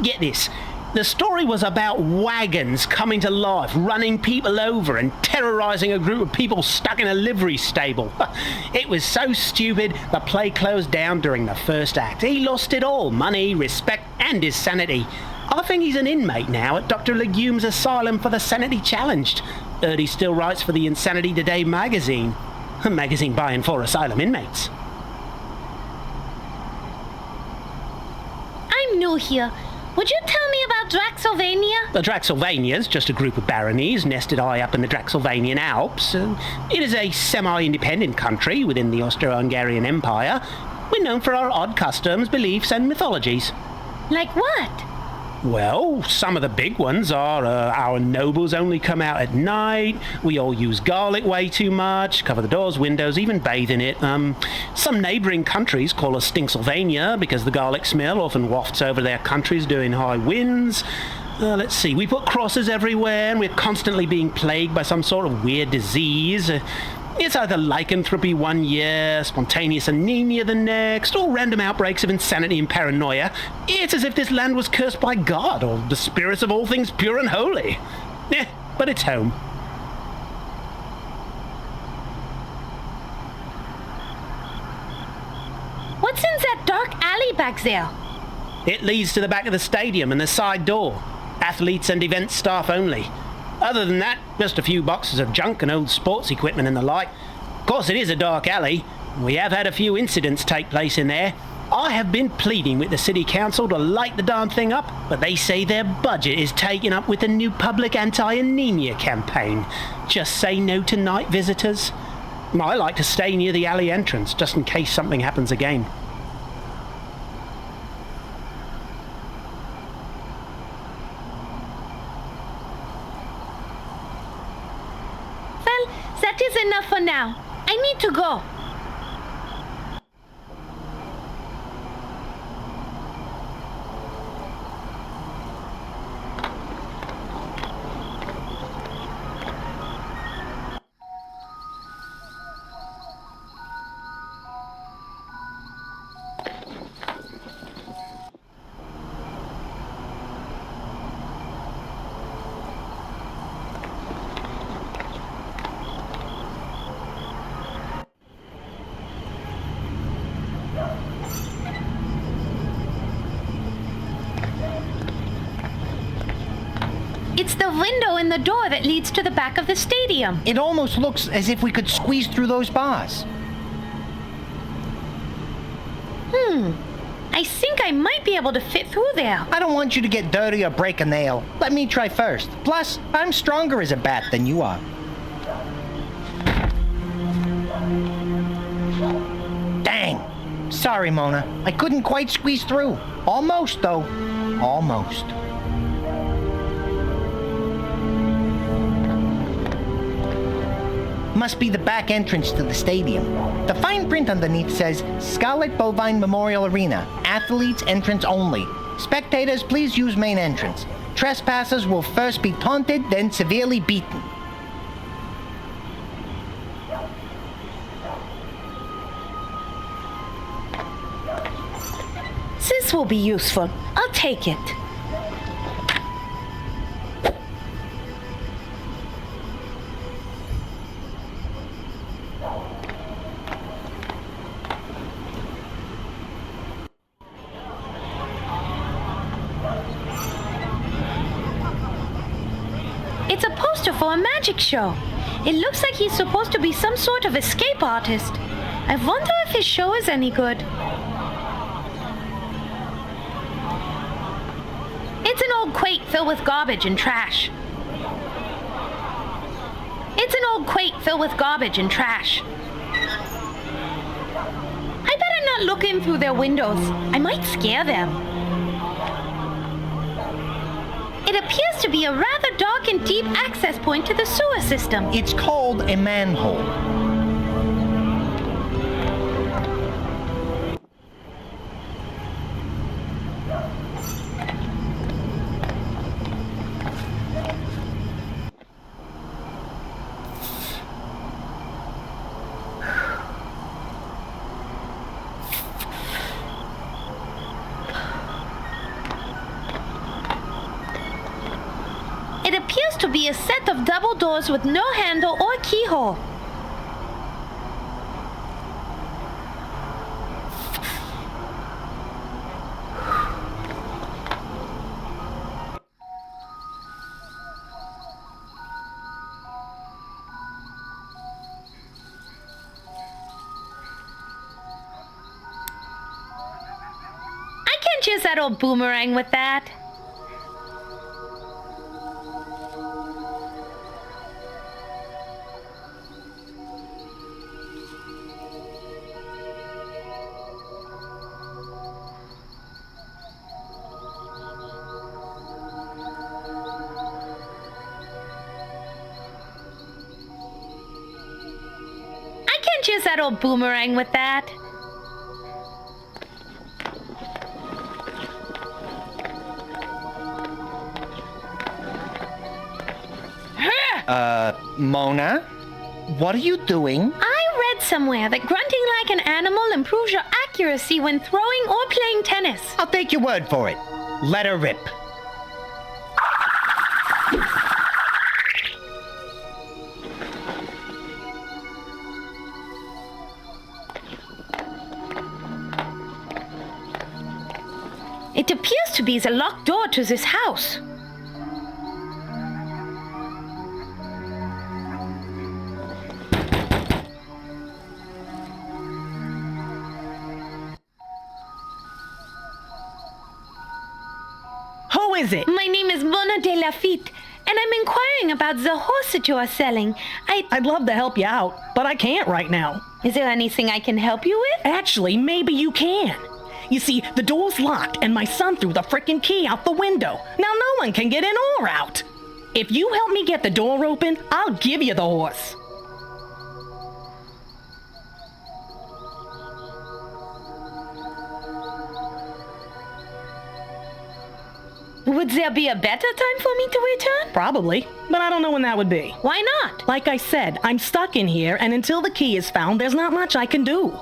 Get this. The story was about wagons coming to life, running people over and terrorising a group of people stuck in a livery stable. It was so stupid, the play closed down during the first act. He lost it all, money, respect and his sanity. I think he's an inmate now at Dr. Legume's Asylum for the Sanity Challenged. Heard he still writes for the Insanity Today magazine. A magazine by and for asylum inmates. I'm new here. Would you tell me about Draxylvania? The Draxylvania's just a group of baronies nested high up in the Draxylvanian Alps. It is a semi-independent country within the Austro-Hungarian Empire. We're known for our odd customs, beliefs and mythologies. Like what? Well, some of the big ones are our nobles only come out at night, we all use garlic way too much, cover the doors, windows, even bathe in it. Some neighbouring countries call us Stinksylvania because the garlic smell often wafts over their countries during high winds. Let's see, we put crosses everywhere and we're constantly being plagued by some sort of weird disease. It's either lycanthropy one year, spontaneous anemia the next, or random outbreaks of insanity and paranoia. It's as if this land was cursed by God, or the spirits of all things pure and holy. But it's home. What's in that dark alley back there? It leads to the back of the stadium and the side door. Athletes and event staff only. Other than that, just a few boxes of junk and old sports equipment and the like. Of course, it is a dark alley. We have had a few incidents take place in there. I have been pleading with the city council to light the darn thing up, but they say their budget is taken up with the new public anti-anemia campaign. Just say no to night visitors. I like to stay near the alley entrance, just in case something happens again. That is enough for now. I need to go. It's the window in the door that leads to the back of the stadium. It almost looks as if we could squeeze through those bars. I think I might be able to fit through there. I don't want you to get dirty or break a nail. Let me try first. Plus, I'm stronger as a bat than you are. Dang. Sorry, Mona. I couldn't quite squeeze through. Almost, though. Almost. Must be the back entrance to the stadium. The fine print underneath says, Scarlet Bovine Memorial Arena. Athletes entrance only. Spectators, please use main entrance. Trespassers will first be taunted, then severely beaten. This will be useful. I'll take it. It's a poster for a magic show. It looks like he's supposed to be some sort of escape artist. I wonder if his show is any good. It's an old crate filled with garbage and trash. It's an old crate filled with garbage and trash. I better not look in through their windows. I might scare them. It appears to be a rather dark and deep access point to the sewer system. It's called a manhole. It appears to be a set of double doors with no handle or keyhole. I can't use that old boomerang with that. Use that old boomerang with that. Mona? What are you doing? I read somewhere that grunting like an animal improves your accuracy when throwing or playing tennis. I'll take your word for it. Let her rip. It appears to be the locked door to this house. Who is it? My name is Mona de Lafitte, and I'm inquiring about the horse that you are selling. I'd love to help you out, but I can't right now. Is there anything I can help you with? Actually, maybe you can. You see, the door's locked, and my son threw the frickin' key out the window. Now no one can get in or out. If you help me get the door open, I'll give you the horse. Would there be a better time for me to return? Probably, but I don't know when that would be. Why not? Like I said, I'm stuck in here, and until the key is found, there's not much I can do.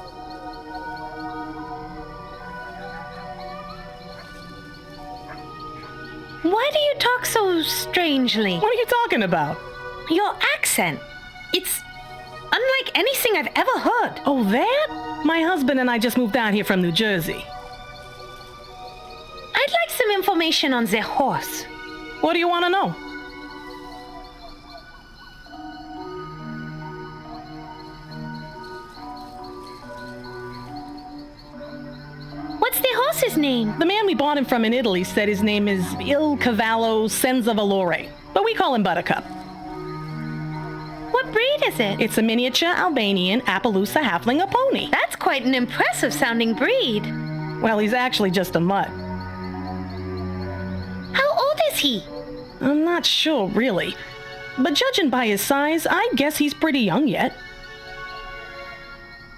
Why do you talk so strangely? What are you talking about? Your accent. It's unlike anything I've ever heard. Oh, that? My husband and I just moved out here from New Jersey. I'd like some information on the horse. What do you want to know? name? The man we bought him from in Italy said his name is Il Cavallo Senza Valore, but we call him Buttercup. What breed is it? It's a miniature Albanian Appaloosa halfling pony. That's quite an impressive sounding breed. Well, he's actually just a mutt. How old is he? I'm not sure, really. But judging by his size, I guess he's pretty young yet.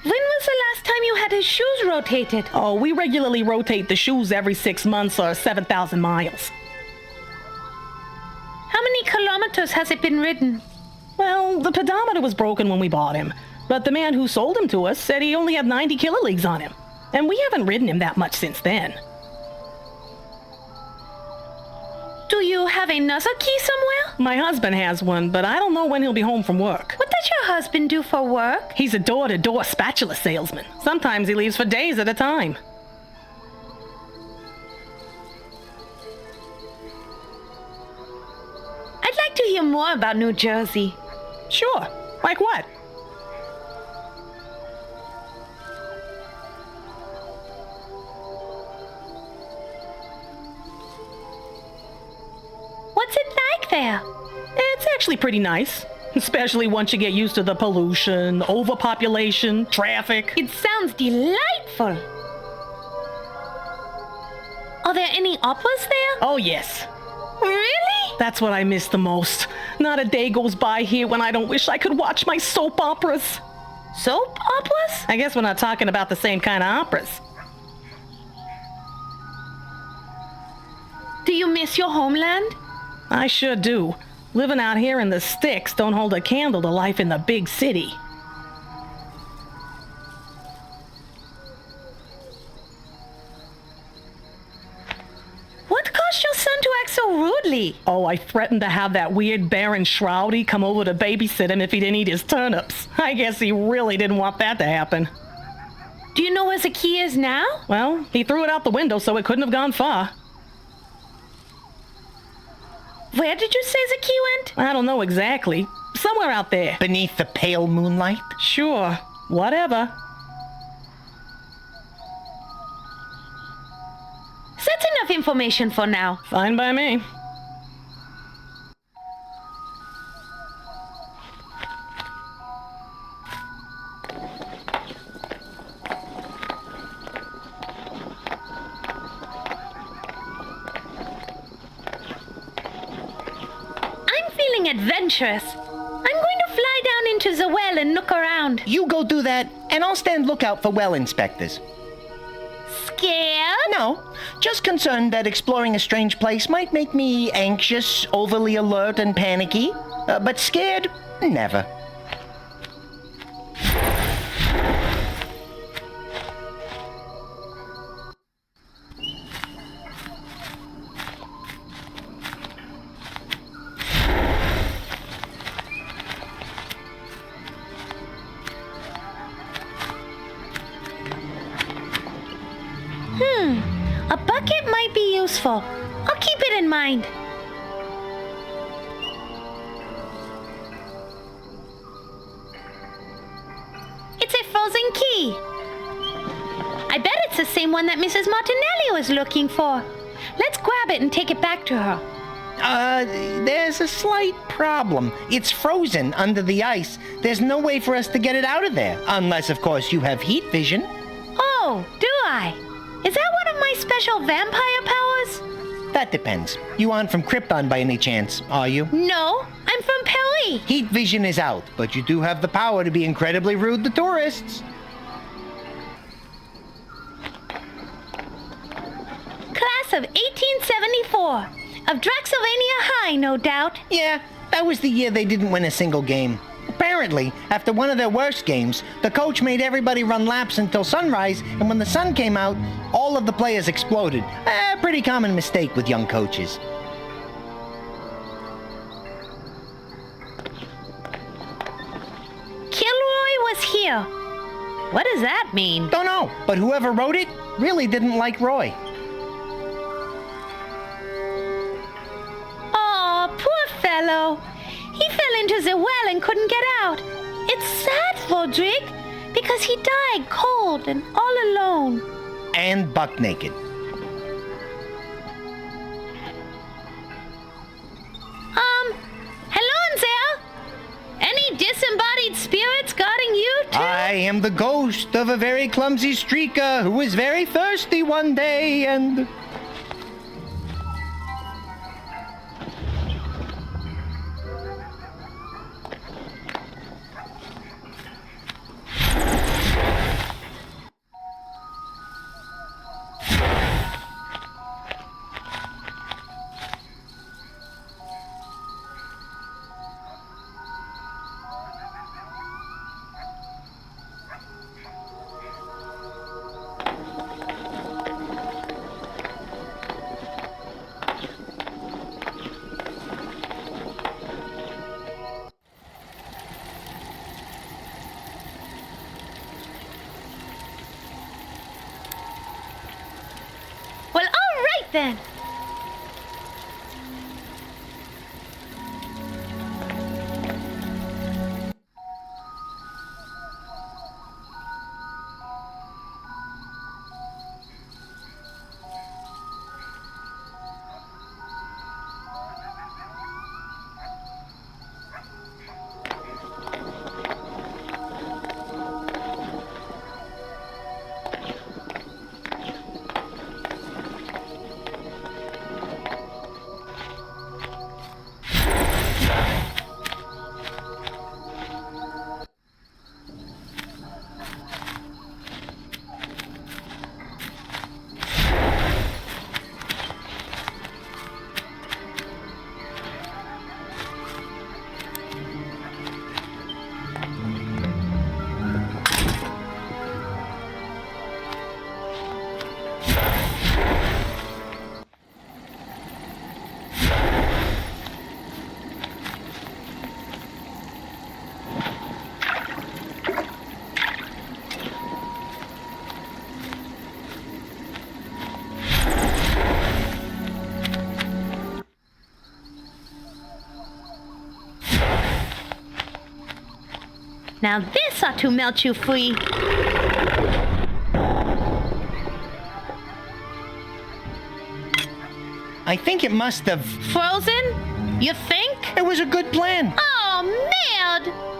When was the last time you had his shoes rotated? Oh, we regularly rotate the shoes every 6 months or 7,000 miles. How many kilometers has it been ridden? Well, the pedometer was broken when we bought him, but the man who sold him to us said he only had 90 kiloleagues on him, and we haven't ridden him that much since then. Do you have another key somewhere? My husband has one, but I don't know when he'll be home from work. What does your husband do for work? He's a door-to-door spatula salesman. Sometimes he leaves for days at a time. I'd like to hear more about New Jersey. Sure. Like what? What's it like there? It's actually pretty nice. Especially once you get used to the pollution, overpopulation, traffic. It sounds delightful. Are there any operas there? Oh, yes. Really? That's what I miss the most. Not a day goes by here when I don't wish I could watch my soap operas. Soap operas? I guess we're not talking about the same kind of operas. Do you miss your homeland? I sure do. Living out here in the sticks don't hold a candle to life in the big city. What caused your son to act so rudely? Oh, I threatened to have that weird Baron Shroudy come over to babysit him if he didn't eat his turnips. I guess he really didn't want that to happen. Do you know where the key is now? Well, he threw it out the window, so it couldn't have gone far. Where did you say the key went? I don't know exactly. Somewhere out there. Beneath the pale moonlight? Sure. Whatever. That's enough information for now. Fine by me. Adventurous. I'm going to fly down into the well and look around. You go do that, and I'll stand lookout for well inspectors. Scared? No, just concerned that exploring a strange place might make me anxious, overly alert, and panicky. But scared? Never. A bucket might be useful. I'll keep it in mind. It's a frozen key. I bet it's the same one that Mrs. Martinelli was looking for. Let's grab it and take it back to her. There's a slight problem. It's frozen under the ice. There's no way for us to get it out of there. Unless, of course, you have heat vision. Oh, do I? Is that one of my special vampire powers? That depends. You aren't from Krypton by any chance, are you? No, I'm from Paris. Heat vision is out, but you do have the power to be incredibly rude to tourists. Class of 1874. Of Draxylvania High, no doubt. Yeah, that was the year they didn't win a single game. Apparently, after one of their worst games, the coach made everybody run laps until sunrise, and when the sun came out, all of the players exploded. A pretty common mistake with young coaches. Kilroy was here. What does that mean? Don't know, but whoever wrote it really didn't like Roy. Aw, poor fellow. He fell into the well and couldn't get out. It's sad, Roderick, because he died cold and all alone. And buck naked. am the ghost of a very clumsy streaker who was very thirsty one day and... Well, all right then. Now this ought to melt you free. I think it must have... Frozen? You think? It was a good plan. Oh, man!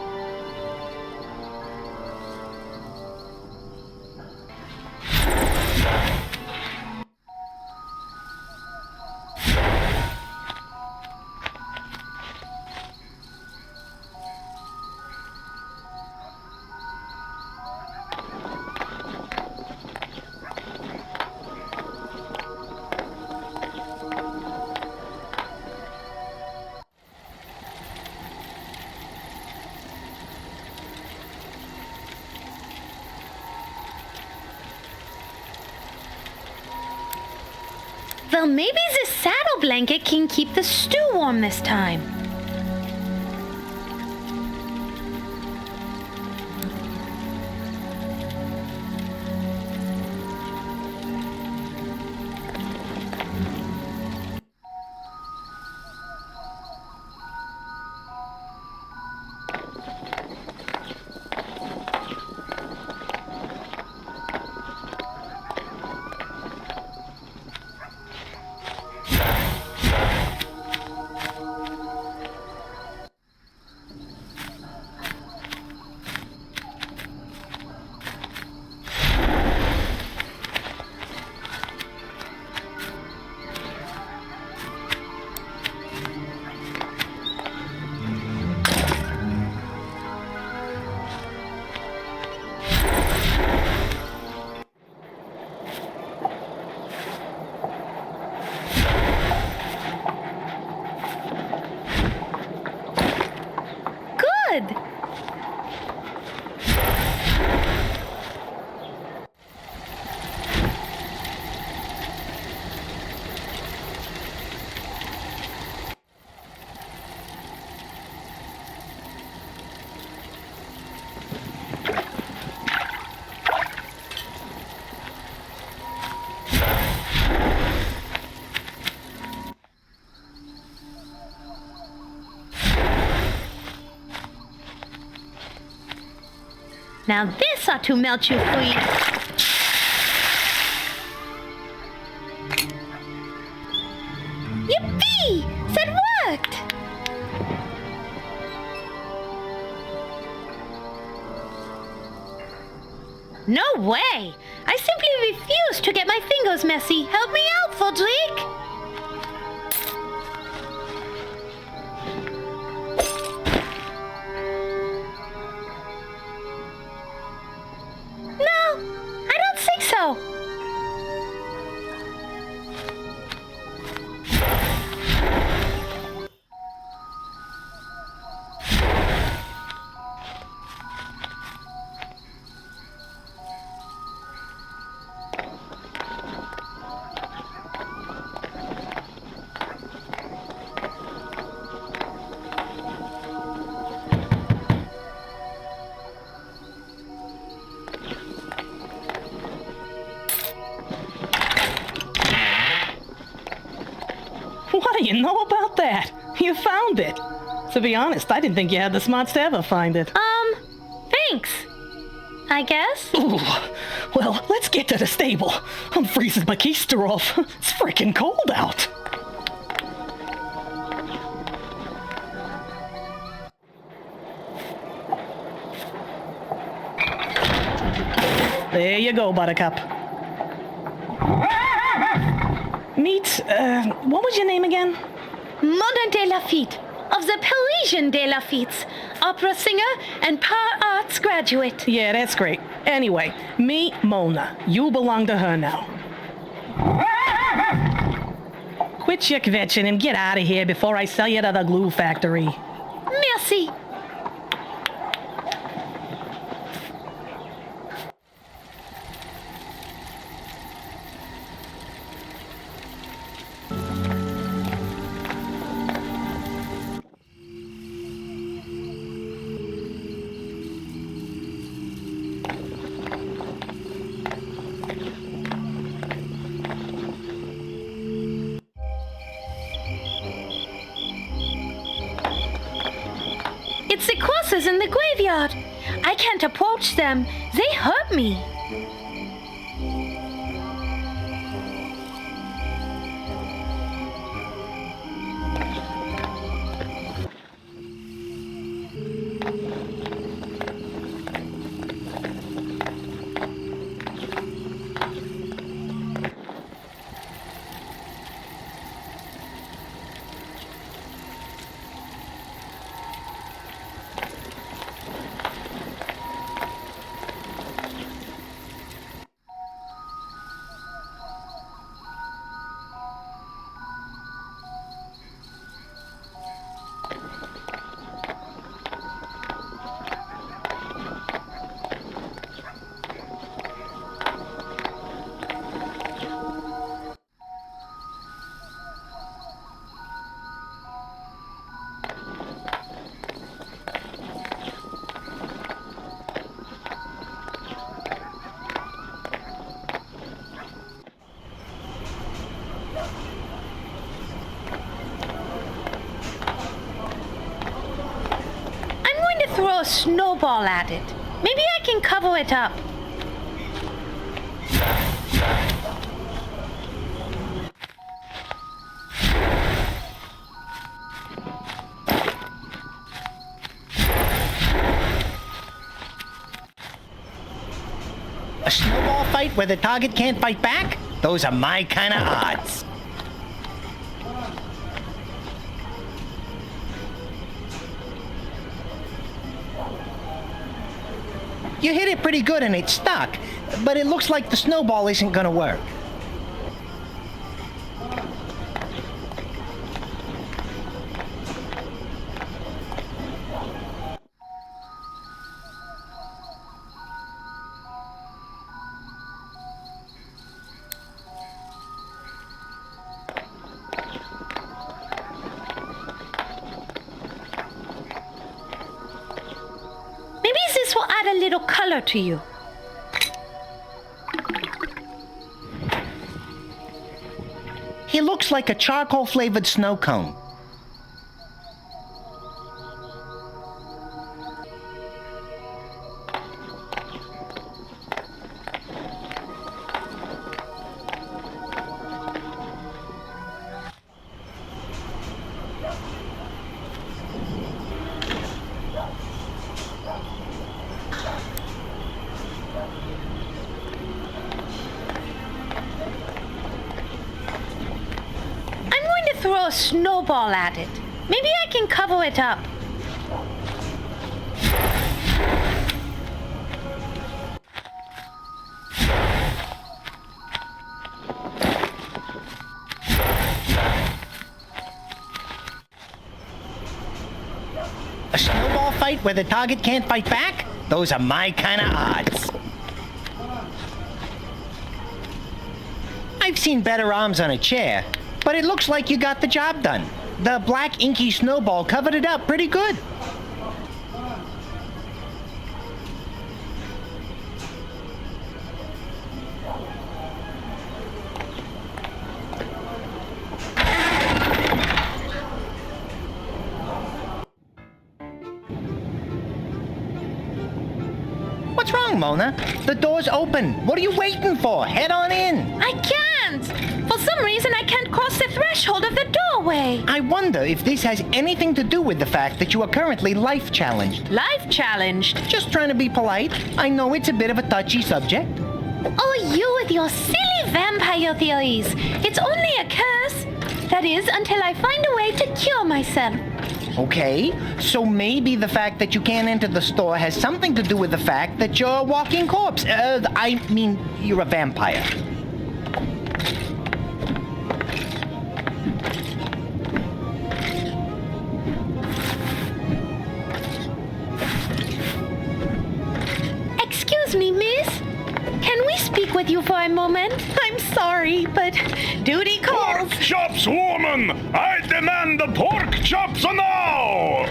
Well, maybe this saddle blanket can keep the stew warm this time. Good. Now this ought to melt you free. Yippee! That worked! No way! I simply refuse to get my fingers messy. Help me out, Fodrick! No, I don't think so. What do you know about that? You found it. To be honest, I didn't think you had the smarts to ever find it. Thanks. I guess? Ooh. Well, let's get to the stable. I'm freezing my keister off. It's freaking cold out. There you go, Buttercup. Meet, what was your name again? Mona de Lafitte, of the Parisian de Lafitte's, opera singer and par arts graduate. Yeah, that's great. Anyway, meet Mona. You belong to her now. Quit your kvetching and get out of here before I sell you to the glue factory. Merci. It's the crosses in the graveyard. I can't approach them. They hurt me. Throw a snowball at it. Maybe I can cover it up. A snowball fight where the target can't fight back? Those are my kind of odds. You hit it pretty good and it stuck, but it looks like the snowball isn't gonna work. This will add a little color to you. He looks like a charcoal-flavored snow cone. throw a snowball at it. Maybe I can cover it up. A snowball fight where the target can't fight back? Those are my kind of odds. I've seen better arms on a chair, but it looks like you got the job done. The black inky snowball covered it up pretty good. What's wrong, Mona? The door's open. What are you waiting for? Head on in. I can't! For some reason, I can't cross the threshold of the doorway. I wonder if this has anything to do with the fact that you are currently life challenged. Life challenged. Just trying to be polite. I know it's a bit of a touchy subject. Oh, you with your silly vampire theories. It's only a curse. That is, until I find a way to cure myself. Okay, so maybe the fact that you can't enter the store has something to do with the fact that you're a walking corpse. I mean, you're a vampire. Excuse me, miss. Can we speak with you for a moment? I'm sorry, but duty calls. Pork chops, woman! I demand the pork chops now!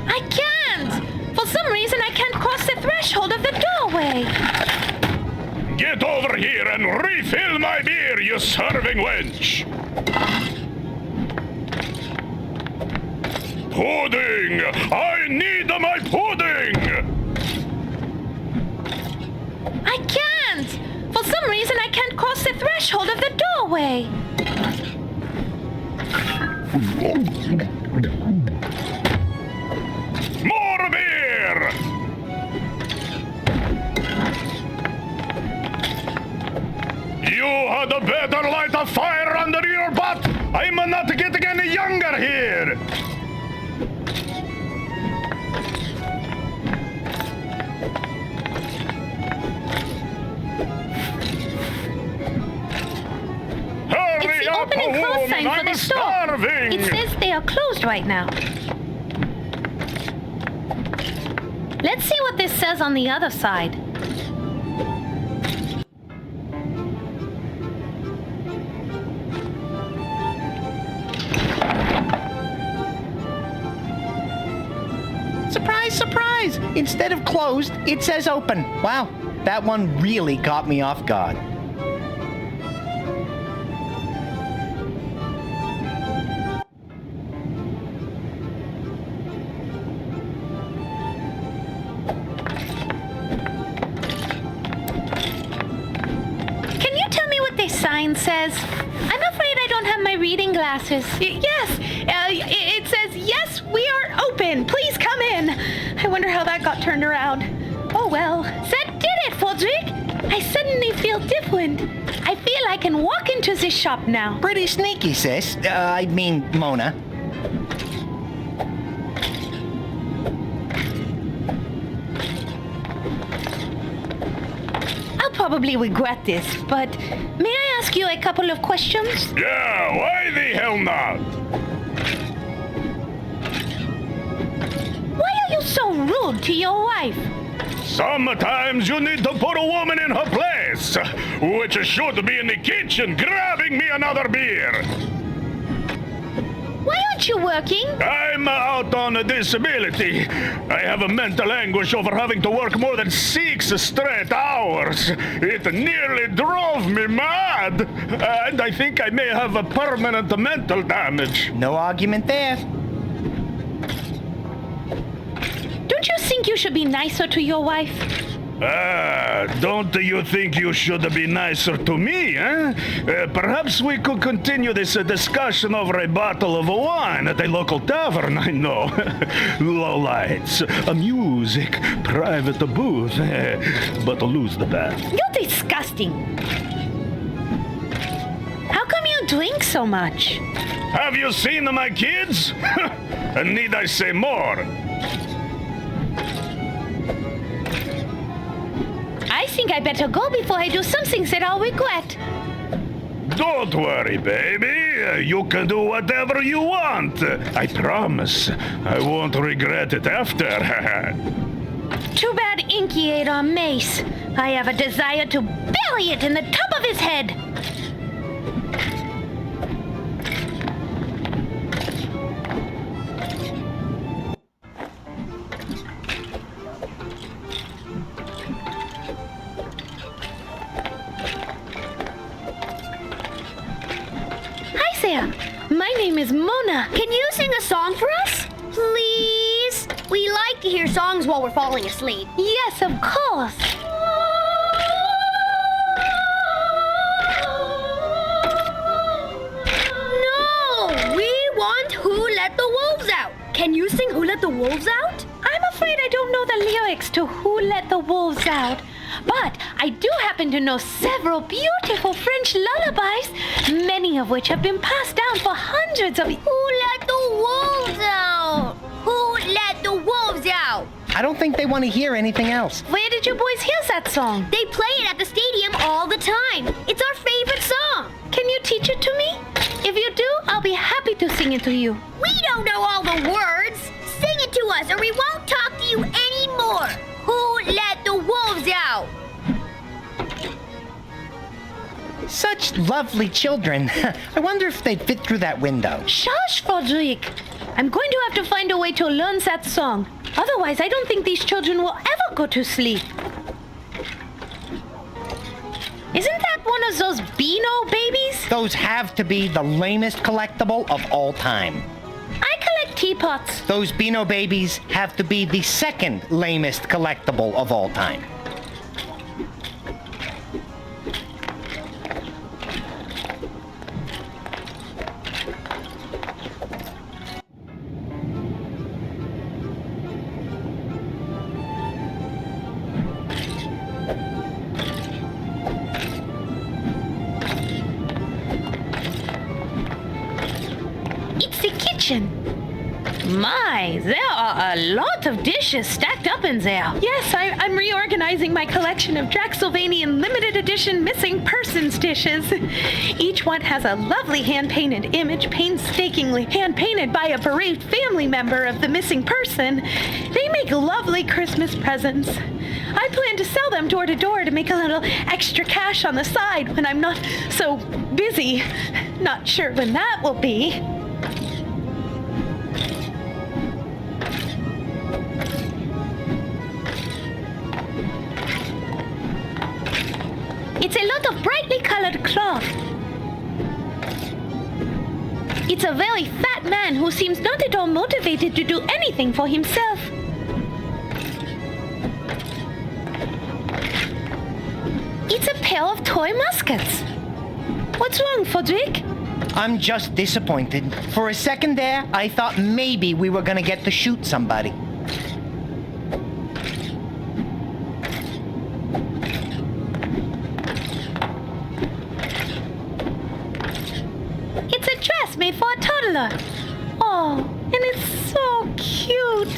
I can't! For some reason, I can't cross the threshold of the doorway. Get over here and refill my beer, you serving wench! Pudding! I need my pudding! I can't! For some reason, I can't cross the threshold of the doorway. More beer! You had better light a fire under your butt! I'm not getting any younger here! It's the open and close sign for I'm the store. starving! It says they are closed right now. Let's see what this says on the other side. Surprise, surprise! Instead of closed, it says open. Wow, that one really caught me off guard. Can you tell me what this sign says? I'm afraid I don't have my reading glasses. Yes, it says, yes, we are open. Please come in. I wonder how that got turned around. Oh, well. That did it, Fodrick. I suddenly feel different. I feel I can walk into this shop now. Pretty sneaky, sis. I mean, Mona. I'll probably regret this, but may I ask you a couple of questions? Yeah, why the hell not? Why are you so rude to your wife? Sometimes you need to put a woman in her place, which should be in the kitchen grabbing me another beer. Why aren't you working? I'm out on a disability. I have a mental anguish over having to work more than 6 straight hours. It nearly drove me mad. And I think I may have a permanent mental damage. No argument there. Don't you think you should be nicer to your wife? Don't you think you should be nicer to me, eh? Perhaps we could continue this discussion over a bottle of wine at a local tavern, I know. Low lights, a music, private booth, but lose the bet. You're disgusting. drink so much? Have you seen my kids? And need I say more? I think I better go before I do something that I'll regret. Don't worry, baby. You can do whatever you want. I promise. I won't regret it after. Too bad Inky ate our mace. I have a desire to bury it in the top of his head. Hi there. My name is Mona. Can you sing a song for us? Please? We like to hear songs while we're falling asleep. Yes, of course. No! We want Who Let the Wolves Out. Can you sing Who Let the Wolves Out? I'm afraid I don't know the lyrics to Who Let the Wolves Out. But I do happen to know several beautiful French lullabies, many of which have been passed down for hundreds of years. Who let the wolves out? Who let the wolves out? I don't think they want to hear anything else. Where did you boys hear that song? They play it at the stadium all the time. It's our favorite song. Can you teach it to me? If you do, I'll be happy to sing it to you. We don't know all the words. Sing it to us or we won't talk to you anymore. Who let the wolves out? Such lovely children. I wonder if they'd fit through that window. Shush, Frederick. I'm going to have to find a way to learn that song. Otherwise, I don't think these children will ever go to sleep. Isn't that one of those Beano babies? Those have to be the lamest collectible of all time. I collect teapots. Those Beano babies have to be the second lamest collectible of all time. It's the kitchen. My, there are a lot of dishes stacked up in there. Yes, I'm reorganizing my collection of Draxylvanian limited edition missing persons dishes. Each one has a lovely hand-painted image, painstakingly hand-painted by a bereaved family member of the missing person. They make lovely Christmas presents. I plan to sell them door to door to make a little extra cash on the side when I'm not so busy. Not sure when that will be. It's a lot of brightly colored cloth. It's a very fat man who seems not at all motivated to do anything for himself. It's a pair of toy muskets. What's wrong, Frederick? I'm just disappointed. For a second there, I thought maybe we were gonna get to shoot somebody. It's a dress made for a toddler. Oh, and it's so cute.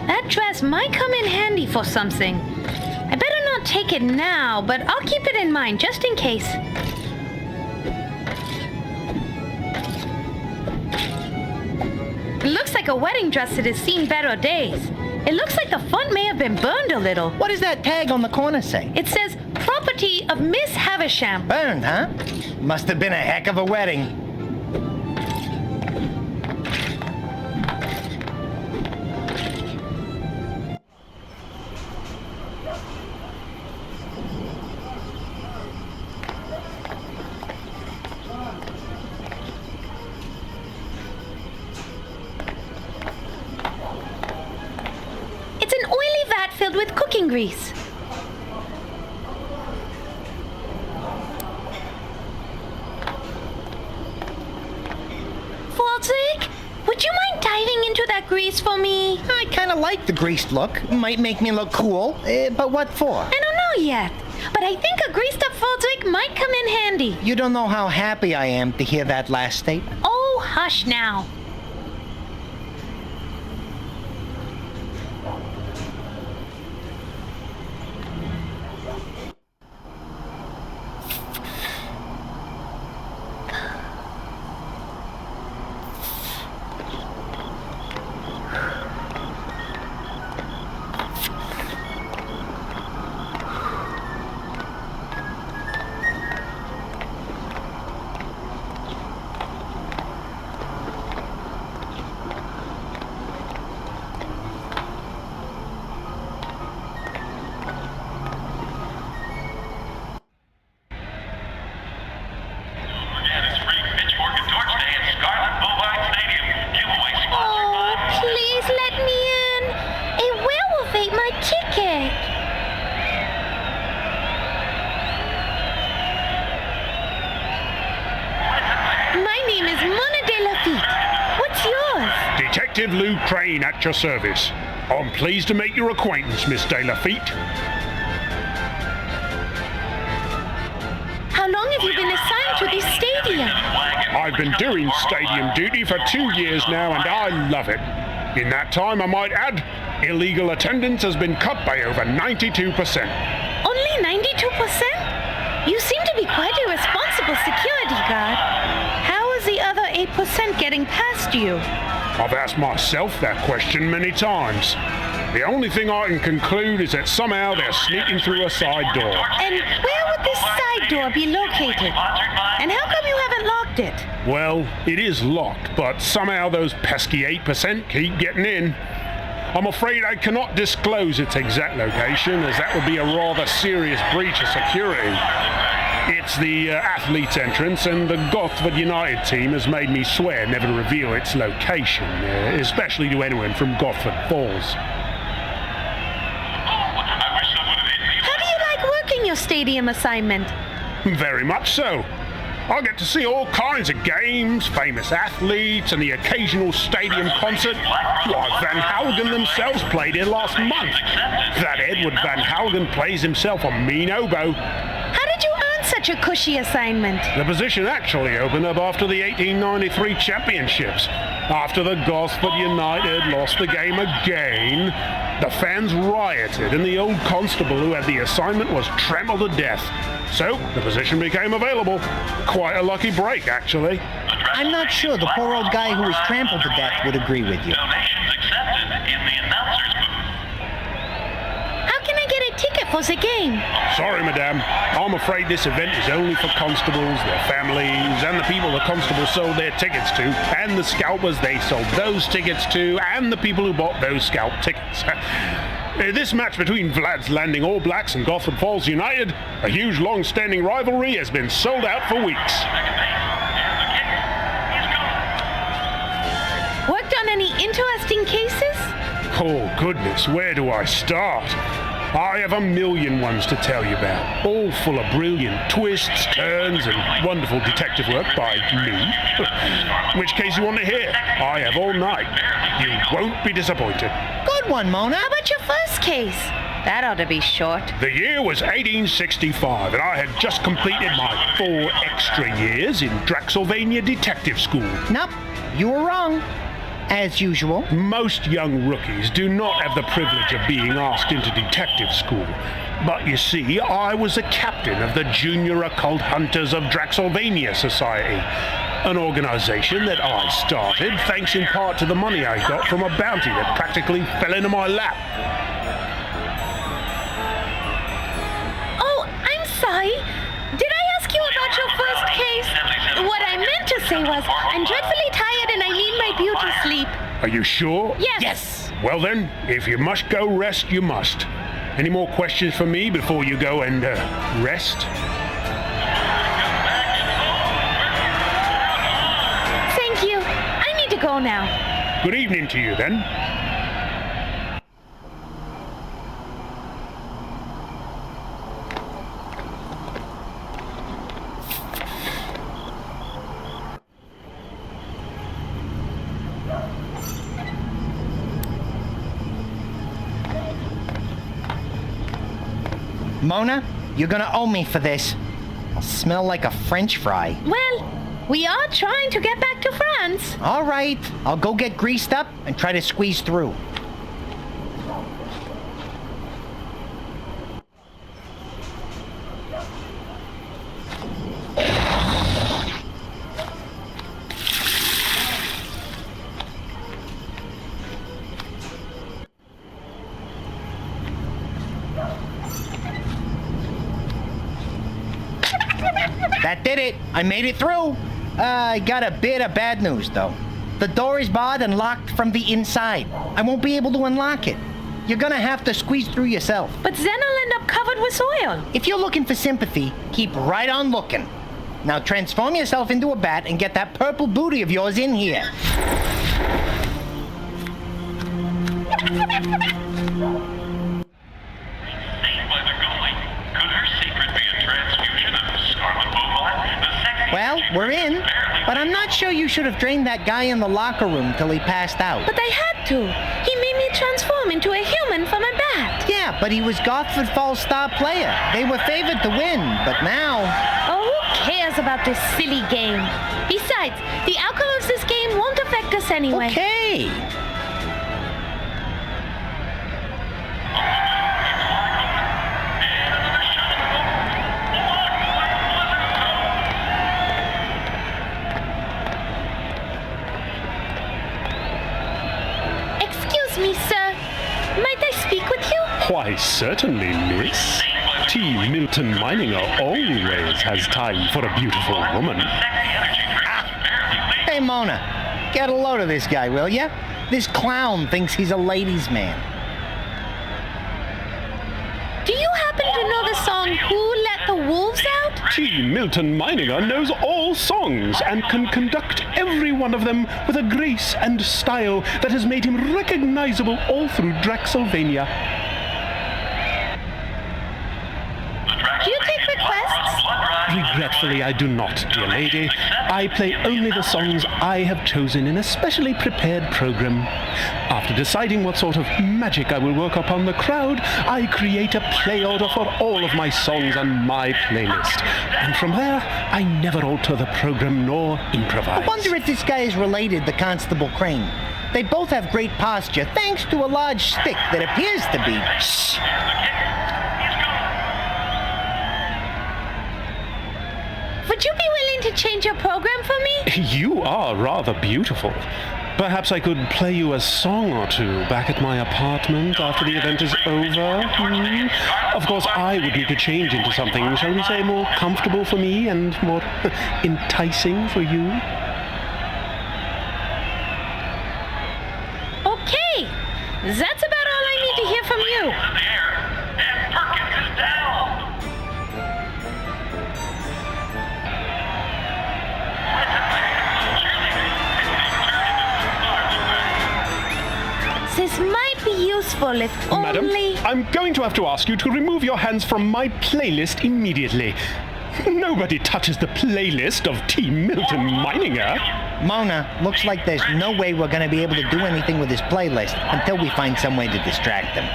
That dress might come in handy for something. I better not take it now, but I'll keep it in mind just in case. It looks like a wedding dress that has seen better days. It looks like the front may have been burned a little. What does that tag on the corner say? It says, property of Miss Havisham. Burned, huh? Must have been a heck of a wedding. It's an oily vat filled with cooking grease. Frederick, would you that grease for me? I kind of like the greased look. Might make me look cool, but what for? I don't know yet, but I think a greased up false wig might come in handy. You don't know how happy I am to hear that last statement. Oh, hush now. Detective Lou Crane at your service. I'm pleased to make your acquaintance, Miss De Lafitte. How long have you been assigned to this stadium? I've been doing stadium duty for 2 years now, and I love it. In that time, I might add, illegal attendance has been cut by over 92%. Only 92%? You seem to be quite a responsible security guard. How is the other 8% getting past you? I've asked myself that question many times. The only thing I can conclude is that somehow they're sneaking through a side door. And where would this side door be located? And how come you haven't locked it? Well, it is locked, but somehow those pesky 8% keep getting in. I'm afraid I cannot disclose its exact location, as that would be a rather serious breach of security. It's the athletes' entrance, and the Gothford United team has made me swear never to reveal its location, especially to anyone from Gothford Falls. How do you like working your stadium assignment? Very much so. I get to see all kinds of games, famous athletes, and the occasional stadium concert. Like Van Hougen themselves played here last month. That Edward Van Hougen plays himself a mean oboe. How did you earn such a cushy assignment? The position actually opened up after the 1893 championships. After the Gosford United lost the game again, the fans rioted and the old constable who had the assignment was trampled to death. So the position became available. Quite a lucky break, actually. I'm not sure the poor old guy who was trampled to death would agree with you. Donations accepted in the announcer's booth. How can I get a ticket for the game? Sorry, madame. I'm afraid this event is only for constables, their families, and the people the constables sold their tickets to, and the scalpers they sold those tickets to, and the people who bought those scalp tickets. This match between Vlad's Landing All Blacks and Gothford Falls United, a huge long-standing rivalry, has been sold out for weeks. Worked on any interesting cases? Oh, goodness, where do I start? I have a million ones to tell you about, all full of brilliant twists, turns, and wonderful detective work by me. Which case you want to hear? I have all night. You won't be disappointed. Good one, Mona. How about your first case? That ought to be short. The year was 1865, and I had just completed my 4 extra years in Draxylvania Detective School. Nope, you were wrong. As usual. Most young rookies do not have the privilege of being asked into detective school. But you see, I was a captain of the Junior Occult Hunters of Draxylvania Society, an organization that I started thanks in part to the money I got from a bounty that practically fell into my lap. Oh, I'm sorry. Did I ask you about your first case? What I meant to say was, I'm dreadfully tired and I need my beauty sleep. Are you sure? Yes. Well then, if you must go rest, you must. Any more questions for me before you go and rest? Thank you. I need to go now. Good evening to you then. Mona, you're gonna owe me for this. I'll smell like a French fry. Well, we are trying to get back to France. All right, I'll go get greased up and try to squeeze through. That did it. I made it through. I got a bit of bad news, though. The door is barred and locked from the inside. I won't be able to unlock it. You're gonna have to squeeze through yourself. But then I'll end up covered with soil. If you're looking for sympathy, keep right on looking. Now transform yourself into a bat and get that purple booty of yours in here. By the going, could her secret be a transfusion of scarlet bovine? The sexy Well, we're in, but I'm not sure you should have drained that guy in the locker room till he passed out. But I had to. He made me transform into a human from a bat. Yeah, but he was Gosford Falls star player. They were favored to win, but now... Oh, who cares about this silly game? Besides, the outcome of this game won't affect us anyway. Okay. Excuse me, sir. Might I speak with you? Why, certainly, miss. T. Milton Mininger always has time for a beautiful woman. Hey, Mona, get a load of this guy, will ya? This clown thinks he's a ladies' man. Do you happen to know the song Who Let the Wolves Out? T. Milton Mininger knows all songs and can conduct every one of them with a grace and style that has made him recognizable all through Draxylvania. Do you take requests? Regretfully, I do not, dear lady. I play only the songs I have chosen in a specially prepared program. After deciding what sort of magic I will work upon the crowd, I create a play order for all of my songs on my playlist. And from there, I never alter the program nor improvise. I wonder if this guy is related to Constable Crane. They both have great posture, thanks to a large stick that appears to be... Shh! Would you be willing to change your program for me? You are rather beautiful. Perhaps I could play you a song or two back at my apartment after the event is over. Of course, I would need to change into something, shall we say, more comfortable for me and more enticing for you. Okay. That's about all I need to hear from you. And Perkins is down. This might be useful if Madam, only... I'm going to have to ask you to remove your hands from my playlist immediately. Nobody touches the playlist of T. Milton Mininger. Mona, looks like there's no way we're gonna be able to do anything with his playlist until we find some way to distract him.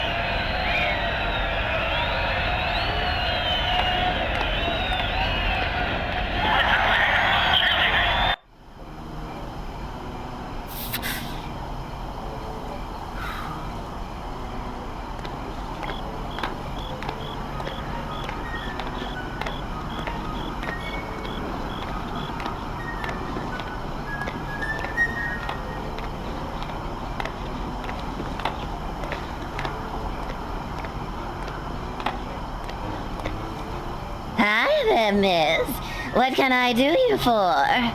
Hi there, miss. What can I do you for? I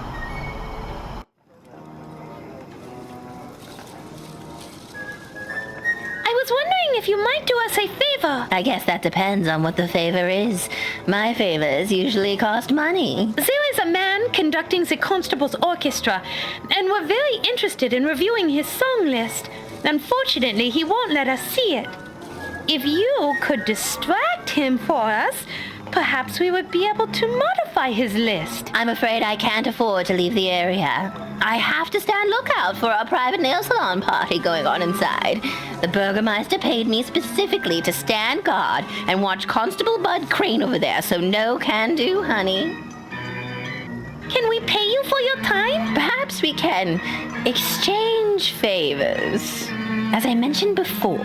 was wondering if you might do us a favor. I guess that depends on what the favor is. My favors usually cost money. There is a man conducting the constable's orchestra, and we're very interested in reviewing his song list. Unfortunately, he won't let us see it. If you could distract him for us, Perhaps we would be able to modify his list. I'm afraid I can't afford to leave the area. I have to stand lookout for a private nail salon party going on inside. The Burgermeister paid me specifically to stand guard and watch Constable Bud Crane over there, so no can do, honey. Can we pay you for your time? Perhaps we can exchange favors. As I mentioned before,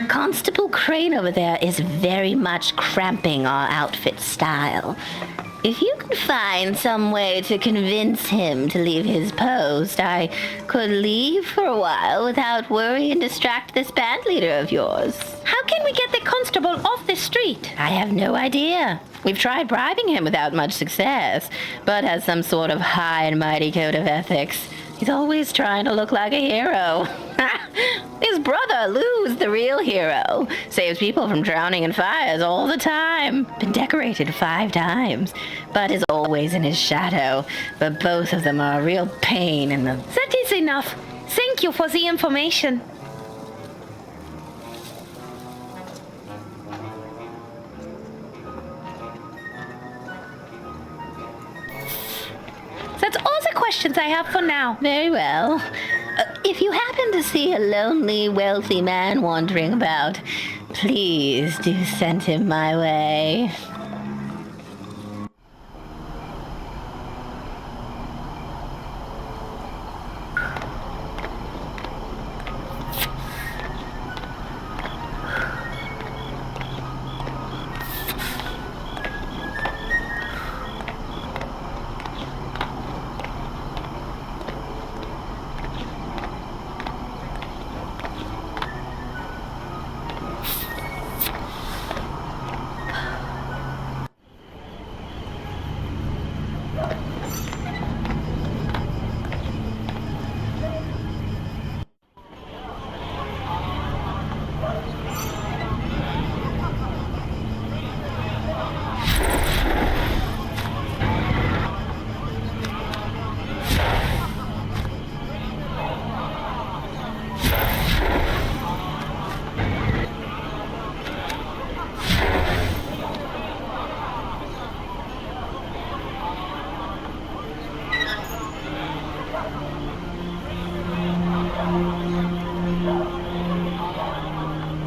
Constable Crane over there is very much cramping our outfit style. If you can find some way to convince him to leave his post, I could leave for a while without worry and distract this band leader of yours. How can we get the constable off the street? I have no idea. We've tried bribing him without much success, but has some sort of high and mighty code of ethics. He's always trying to look like a hero. His brother, Lou's the real hero. Saves people from drowning in fires all the time. Been decorated 5 times, but is always in his shadow. But both of them are a real pain in the... That is enough. Thank you for the information. That's all the questions I have for now. Very well. If you happen to see a lonely, wealthy man wandering about, please do send him my way.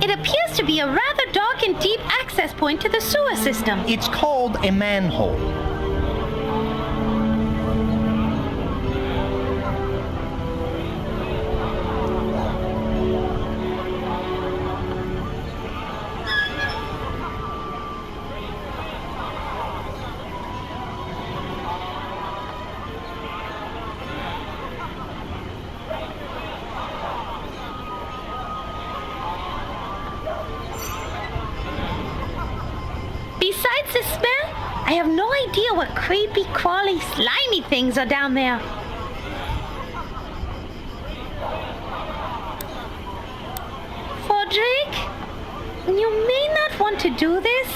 It appears to be a rather dark and deep access point to the sewer system. It's called a manhole. Besides the smell, I have no idea what creepy, crawly, slimy things are down there. Frederick, you may not want to do this.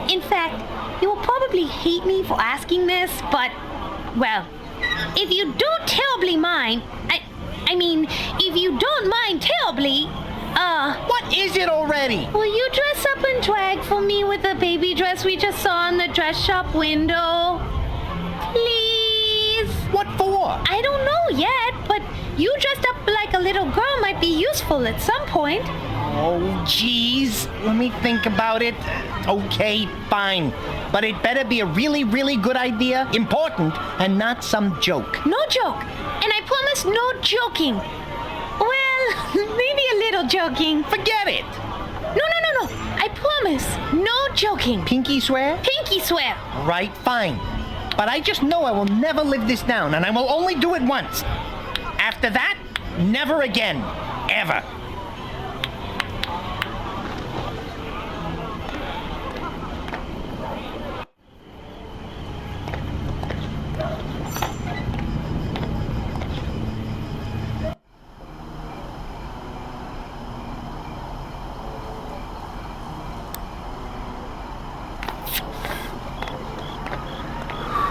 In fact, you will probably hate me for asking this, but, well, if you don't terribly mind, I mean, if you don't mind terribly, What is it already? will you dress up in drag for me with the baby dress we just saw in the dress shop window? Please? What for? I don't know yet, but you dressed up like a little girl might be useful at some point. Oh, geez. Let me think about it. Okay, fine. But it better be a really, really good idea, important, and not some joke. No joke. And I promise no joking. Well, maybe a little joking. Forget it. No. I promise. No joking. Pinky swear? Pinky swear. All right, fine. But I just know I will never live this down, and I will only do it once. After that, never again. Ever.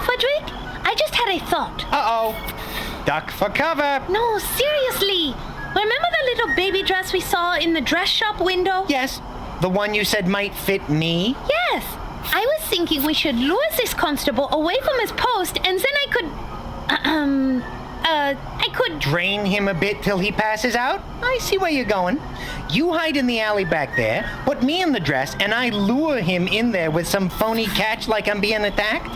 Frederick, I just had a thought. Uh-oh. Duck for cover. No, seriously. Remember the little baby dress we saw in the dress shop window? Yes, the one you said might fit me? Yes. I was thinking we should lure this constable away from his post, and then I could... I could... Drain him a bit till he passes out? I see where you're going. You hide in the alley back there, put me in the dress, and I lure him in there with some phony catch like I'm being attacked?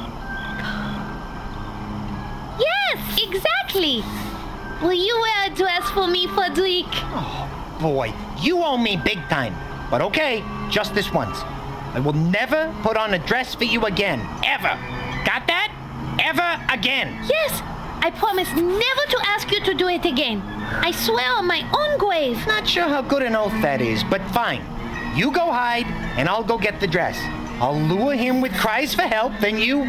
Yes, exactly. Will you wear a dress for me, Frederic? Oh, boy, you owe me big time. But okay, just this once. I will never put on a dress for you again. Ever. Got that? Ever again. Yes, I promise never to ask you to do it again. I swear on my own grave. Not sure how good an oath that is, but fine. You go hide, and I'll go get the dress. I'll lure him with cries for help, then you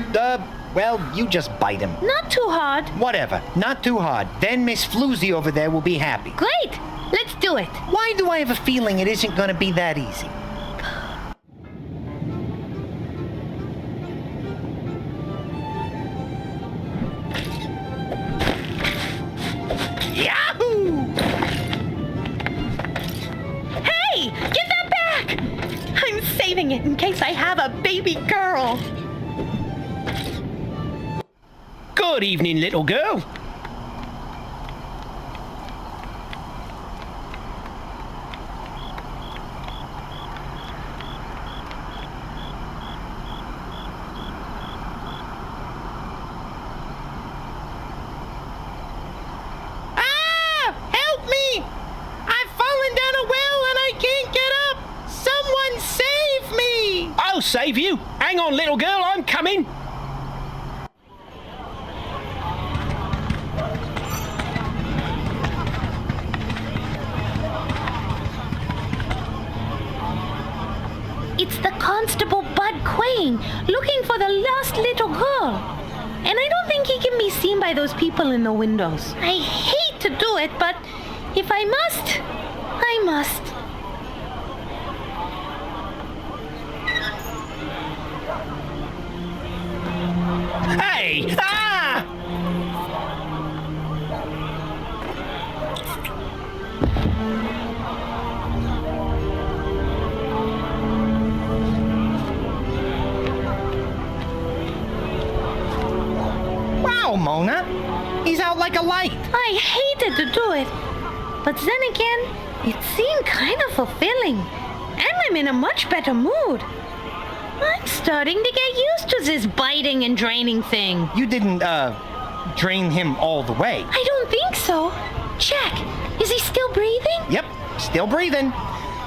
just bite him. Not too hard. Whatever, not too hard. Then Miss Floozy over there will be happy. Great, let's do it. Why do I have a feeling it isn't going to be that easy? Yahoo! Hey, get that back! I'm saving it in case I have a baby girl. Good evening, little girl. Help me! I've fallen down a well and I can't get up! Someone save me! I'll save you. Hang on, little girl, I'm coming. It's the Constable Bud Quayne, looking for the lost little girl. And I don't think he can be seen by those people in the windows. I hate to do it, but if I must, I must. Hey! Ah! Wow, Mona. He's out like a light. I hated to do it, but then again, it seemed kind of fulfilling, and I'm in a much better mood. I'm starting to get used to this biting and draining thing. You didn't, drain him all the way. I don't think so. Check. Is he still breathing? Yep, still breathing.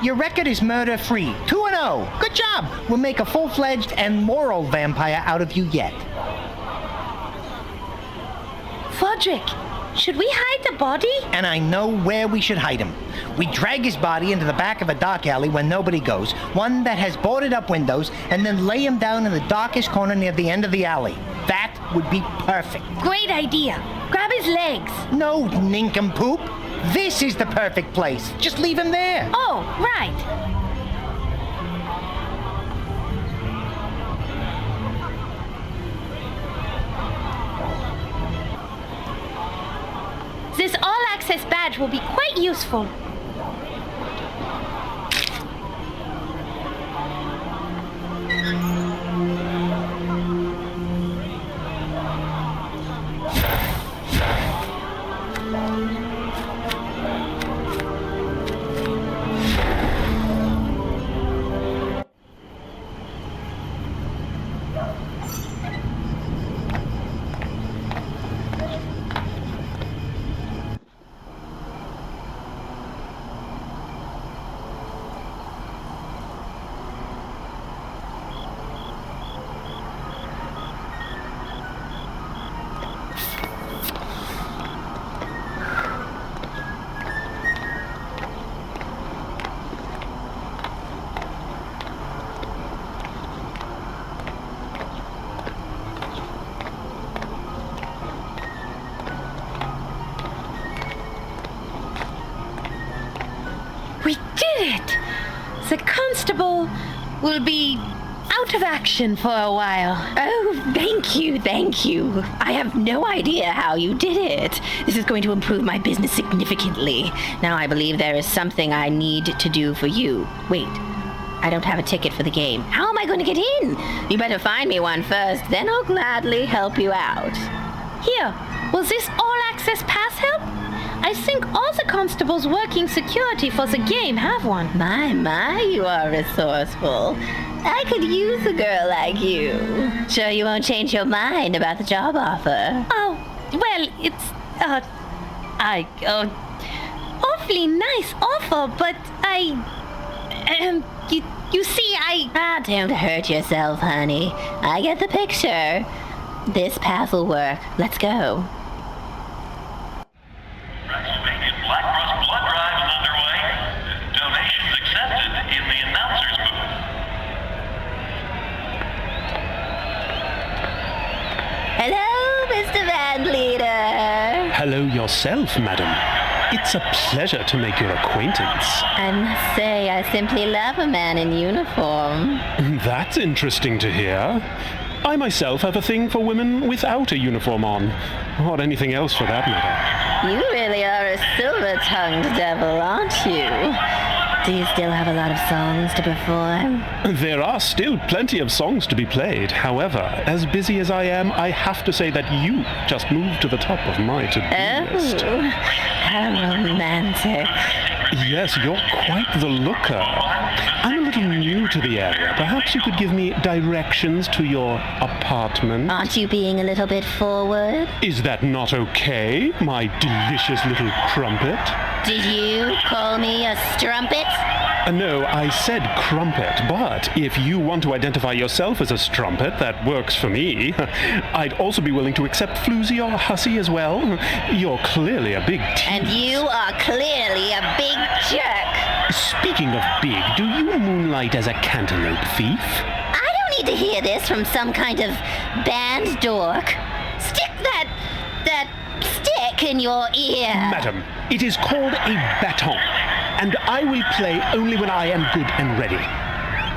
Your record is murder-free. 2-0. Good job. We'll make a full-fledged and moral vampire out of you yet. Frederick, should we hide the body? And I know where we should hide him. We drag his body into the back of a dark alley where nobody goes, one that has boarded up windows, and then lay him down in the darkest corner near the end of the alley. That would be perfect. Great idea. Grab his legs. No, nincompoop. This is the perfect place. Just leave him there. Oh, right. This all-access badge will be quite useful. We did it! The constable will be out of action for a while. Oh, thank you, thank you. I have no idea how you did it. This is going to improve my business significantly. Now I believe there is something I need to do for you. Wait, I don't have a ticket for the game. How am I going to get in? You better find me one first, then I'll gladly help you out. Here, will this all-access pass help? I think all the constables working security for the game have one. My, you are resourceful. I could use a girl like you. Sure you won't change your mind about the job offer? Oh, well, it's, awfully nice offer, but you see, Don't hurt yourself, honey. I get the picture. This path will work. Let's go. WrestleMania Black Cross Blood Drive is underway. Donations accepted in the announcer's booth. Hello, Mr. Van Leader. Hello yourself, madam. It's a pleasure to make your acquaintance. I must say, I simply love a man in uniform. That's interesting to hear. I myself have a thing for women without a uniform on, or anything else for that matter. You really are a silver-tongued devil, aren't you? Do you still have a lot of songs to perform? There are still plenty of songs to be played. However, as busy as I am, I have to say that you just moved to the top of my to-do list. Oh, how romantic. Yes, you're quite the looker. I'm a little new to the area. Perhaps you could give me directions to your apartment. Aren't you being a little bit forward? Is that not okay, my delicious little crumpet? Did you call me a strumpet? No, I said crumpet, but if you want to identify yourself as a strumpet, that works for me. I'd also be willing to accept floozy or hussy as well. You're clearly a big tease. And you are clearly a big jerk. Speaking of big, do you moonlight as a cantaloupe thief? I don't need to hear this from some kind of band dork. Stick that stick in your ear. Madam, it is called a baton, and I will play only when I am good and ready.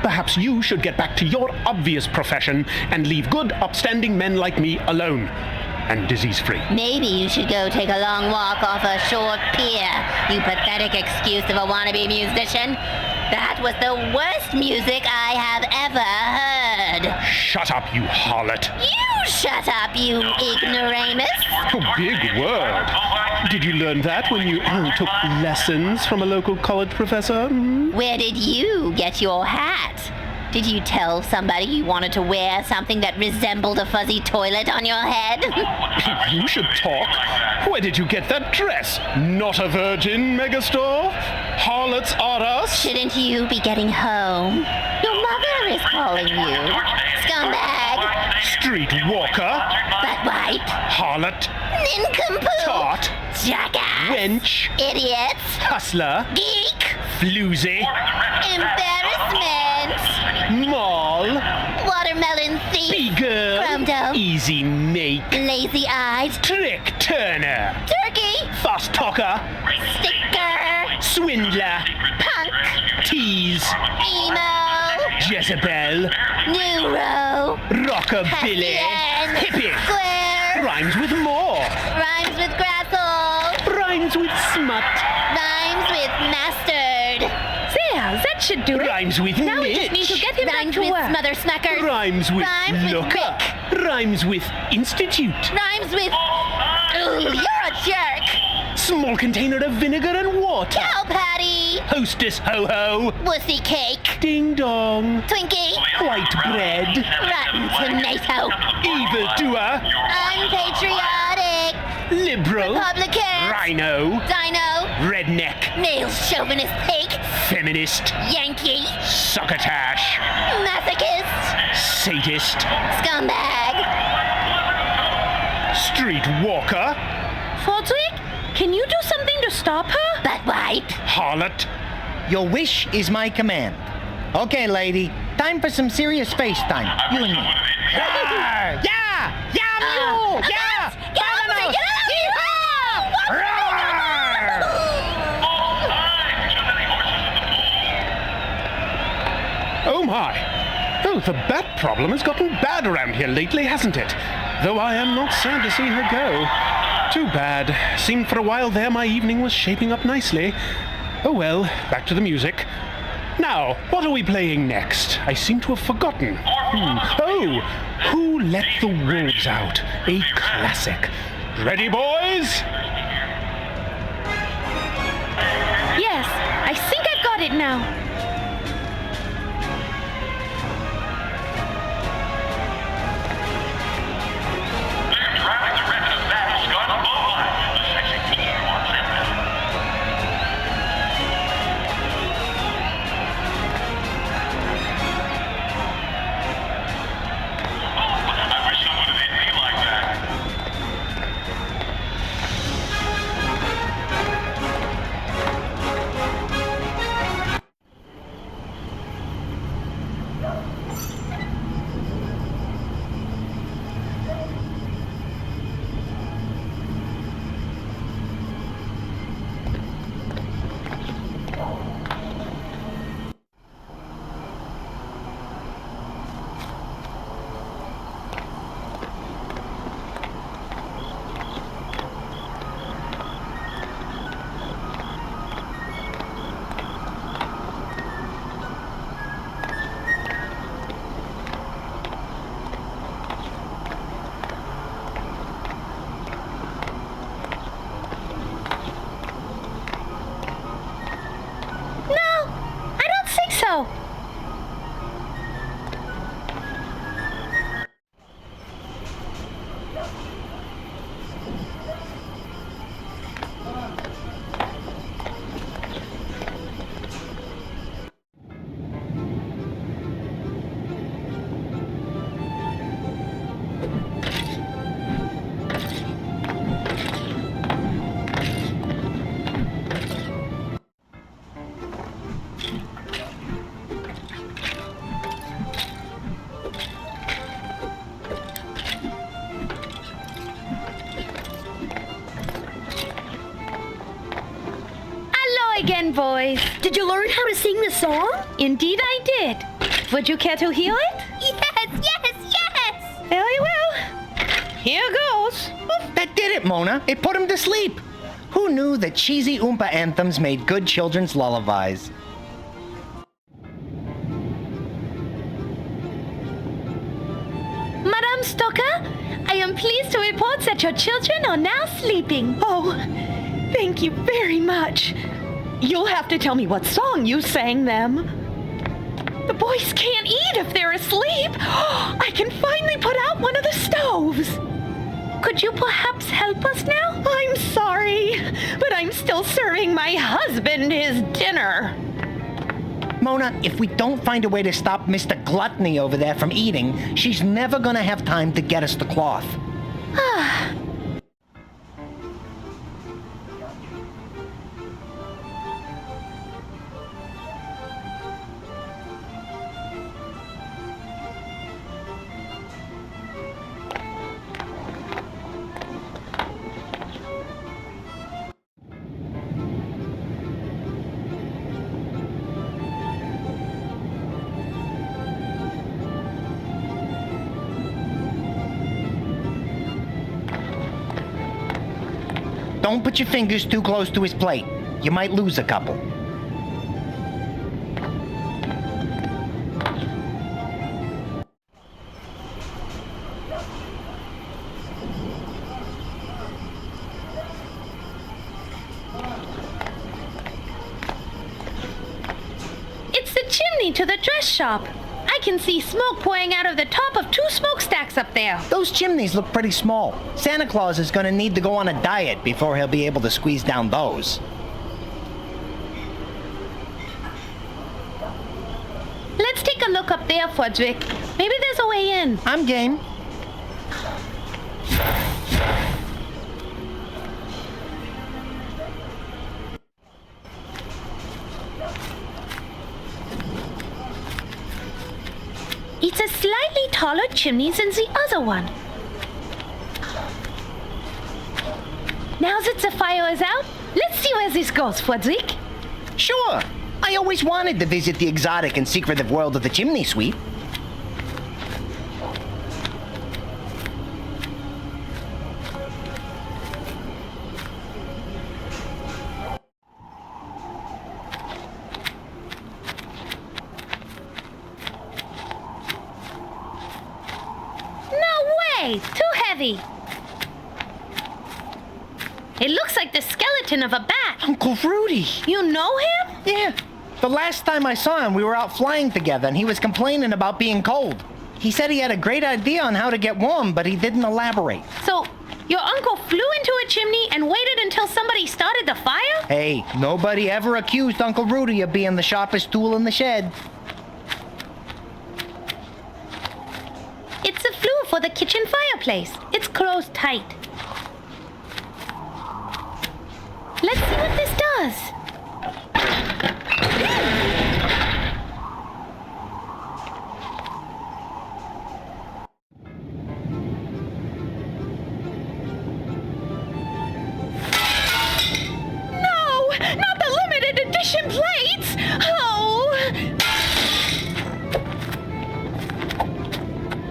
Perhaps you should get back to your obvious profession and leave good, upstanding men like me alone. And disease-free. Maybe you should go take a long walk off a short pier, you pathetic excuse of a wannabe musician. That was the worst music I have ever heard. Shut up, you harlot. You shut up, you ignoramus. Oh, big word. Did you learn that when you took lessons from a local college professor? Where did you get your hat? Did you tell somebody you wanted to wear something that resembled a fuzzy toilet on your head? You should talk. Where did you get that dress? Not a virgin, Megastore? Harlots are us? Shouldn't you be getting home? Your mother is calling you. Scumbag. Streetwalker. Buttwipe. Harlot. Nincompoop. Tart. Jackass. Wench. Idiots. Hustler. Geek. Floozy. Embarrassment. Mall. Watermelon thief. Big-girl. Crumdo. Easy make. Lazy eyes. Trick Turner. Turkey. Fast talker. Sticker. Swindler. Punk. Tease. Emo. Jezebel. Neuro. Rockabilly. Hessian. Hippie. Square. Rhymes with more. Rhymes with grasshole. Rhymes with smut. Rhymes with mustard. There, that should do it. Rhymes with Now we just need to get him back Rhymes to with work. smother snuckers. Rhymes with Rhymes with looker. Rhymes with institute. Rhymes with... Ooh, you're a jerk. Small container of vinegar and water. Cow patty. Hostess ho-ho. Wussy cake. Ding dong. Twinkie. White bread. Rotten tomato. Evil doer. Unpatriotic. Liberal. Republican. Rhino. Dino. Redneck. Male chauvinist pig. Feminist. Yankee. Succotash. Masochist. Sadist. Scumbag. Streetwalker. Fordwick, can you do something to stop her? Buttwipe. Harlot. Your wish is my command. Okay, lady. Time for some serious space time. You and me. Yeah! Yeah! Yeah, mule! Yeah! Get off me! Get off me! Oh my! Oh, the bat problem has gotten bad around here lately, hasn't it? Though I am not sad to see her go. Too bad. Seemed for a while there my evening was shaping up nicely. Oh well, back to the music. Now, what are we playing next? I seem to have forgotten. Oh, Who Let the Wolves Out? A classic. Ready, boys? Yes, I think I've got it now. They're driving the rest of that Scott Bowline. The sexy teen wants in them. I wish someone had hit me like that. No, I don't think so. Hello again, boys. Did you learn how to sing the song? Indeed I did. Would you care to hear it? Yes, yes, yes! Very well. Here goes. That did it, Mona. It put him to sleep. Who knew that cheesy Oompa anthems made good children's lullabies? Madame Stoker, I am pleased to report that your children are now sleeping. Oh, thank you very much. You'll have to tell me what song you sang them. The boys can't eat if they're asleep. I can finally put out one of the stoves. Could you perhaps help us now? I'm sorry, but I'm still serving my husband his dinner. Mona, if we don't find a way to stop Mr. Gluttony over there from eating, she's never gonna have time to get us the cloth. Don't put your fingers too close to his plate. You might lose a couple. It's the chimney to the dress shop. I can see smoke pouring out of the top of 2 smokestacks up there. Those chimneys look pretty small. Santa Claus is gonna need to go on a diet before he'll be able to squeeze down those. Let's take a look up there, Fudrick. Maybe there's a way in. I'm game. It's a slightly taller chimney than the other one. Now that the fire is out, let's see where this goes, Fudrick. Sure. I always wanted to visit the exotic and secretive world of the chimney sweep. weight. Too heavy. It looks like the skeleton of a bat. Uncle Rudy. You know him? Yeah. The last time I saw him, we were out flying together, and he was complaining about being cold. He said he had a great idea on how to get warm, but he didn't elaborate. So, your uncle flew into a chimney and waited until somebody started the fire? Hey, nobody ever accused Uncle Rudy of being the sharpest tool in the shed. It's a flue for the kitchen fireplace. It's closed tight. Let's see what this does. No! Not the limited edition plates! Oh!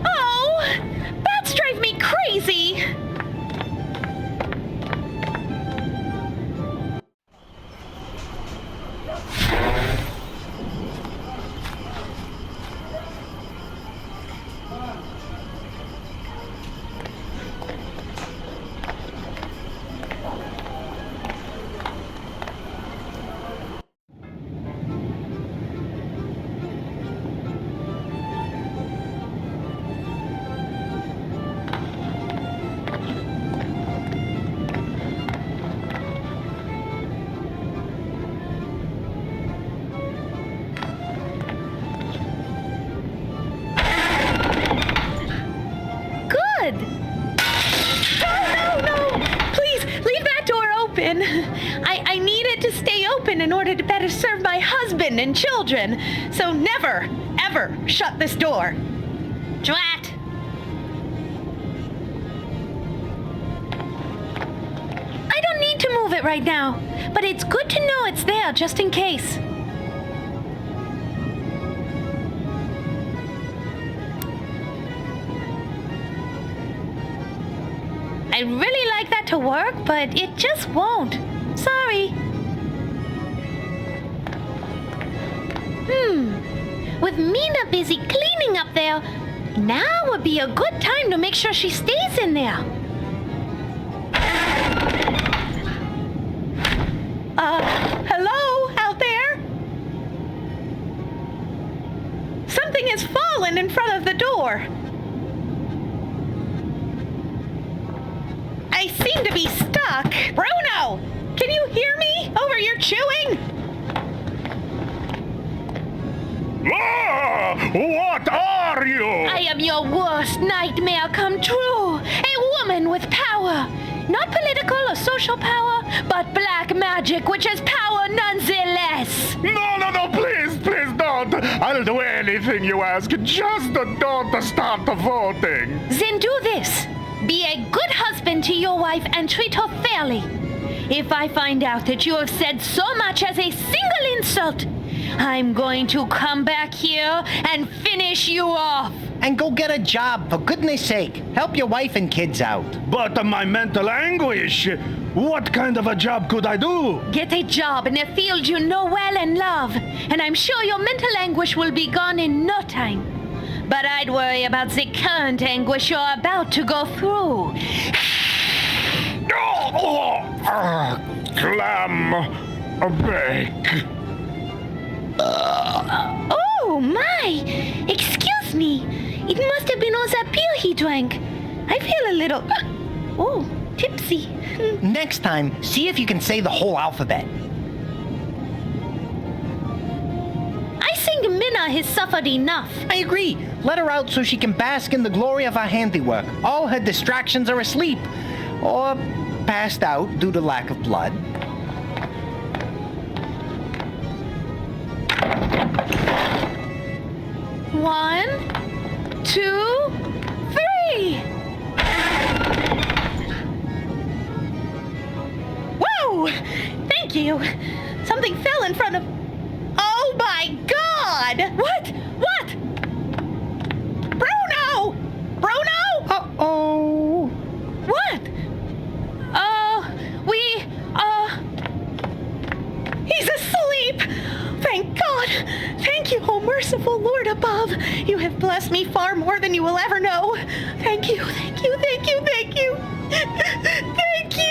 Oh! Bats drive me crazy! I need it to stay open in order to better serve my husband and children. So never, ever shut this door. Drat! I don't need to move it right now, but it's good to know it's there just in case. I'd really like that to work, but it just won't. Sorry. With Mina busy cleaning up there, now would be a good time to make sure she stays in there. Hello out there? Something has fallen in front of the door. I seem to be stuck. Bruno, can you hear me over your chewing? Ah, what are you? I am your worst nightmare come true. A woman with power. Not political or social power, but black magic, which has power nonetheless. No, please don't. I'll do anything you ask. Just don't start the voting. Then do this. Be a good husband to your wife and treat her fairly. If I find out that you have said so much as a single insult, I'm going to come back here and finish you off. And go get a job, for goodness sake. Help your wife and kids out. But my mental anguish. What kind of a job could I do? Get a job in a field you know well and love, and I'm sure your mental anguish will be gone in no time. But I'd worry about the current anguish you're about to go through. Clam bake. Oh, my! Excuse me. It must have been all that beer he drank. I feel a little... tipsy. Next time, see if you can say the whole alphabet. I think Minna has suffered enough. I agree. Let her out so she can bask in the glory of our handiwork. All her distractions are asleep. Or passed out due to lack of blood. One, 2, 3. Whoa! Thank you. Something fell in front of... Oh my God! What? Bruno! Uh-oh. What? He's asleep! Thank God! Thank you, oh mercy! merciful Lord above, you have blessed me far more than you will ever know. Thank you, thank you, thank you, thank you. Thank you.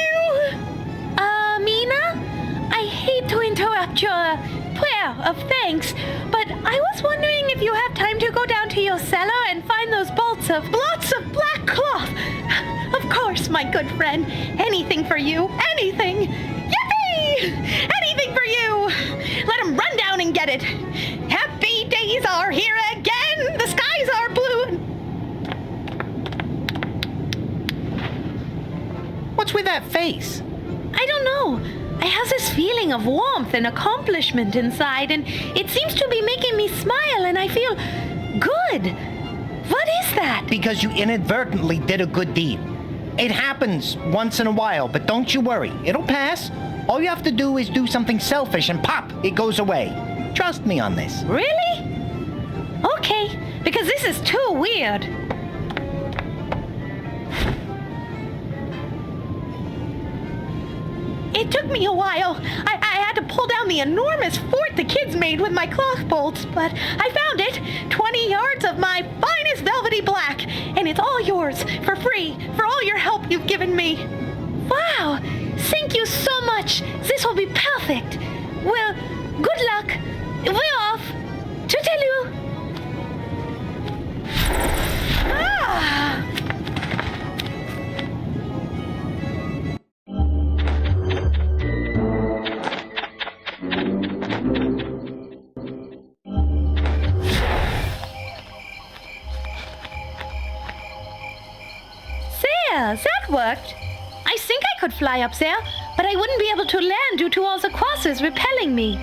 Mina? I hate to interrupt your prayer of thanks, but I was wondering if you have time to go down to your cellar and find those blots of black cloth. Of course, my good friend. Anything for you. Anything. Yippee! Anything for you. Let him run down and get it. Happy days are here again. The skies are blue. What's with that face? I don't know. I have this feeling of warmth and accomplishment inside, and it seems to be making me smile, and I feel good. What is that? Because you inadvertently did a good deed. It happens once in a while, but don't you worry. It'll pass. All you have to do is do something selfish and pop, it goes away. Trust me on this. Really? Okay, because this is too weird. It took me a while. I had to pull down the enormous fort the kids made with my cloth bolts, but I found it. 20 yards of my finest velvety black, and it's all yours for free for all your help you've given me. Wow, thank you so much. This will be perfect. Well, good luck. We're off. Toodaloo. Ah! That worked. I think I could fly up there, but I wouldn't be able to land due to all the crosses repelling me.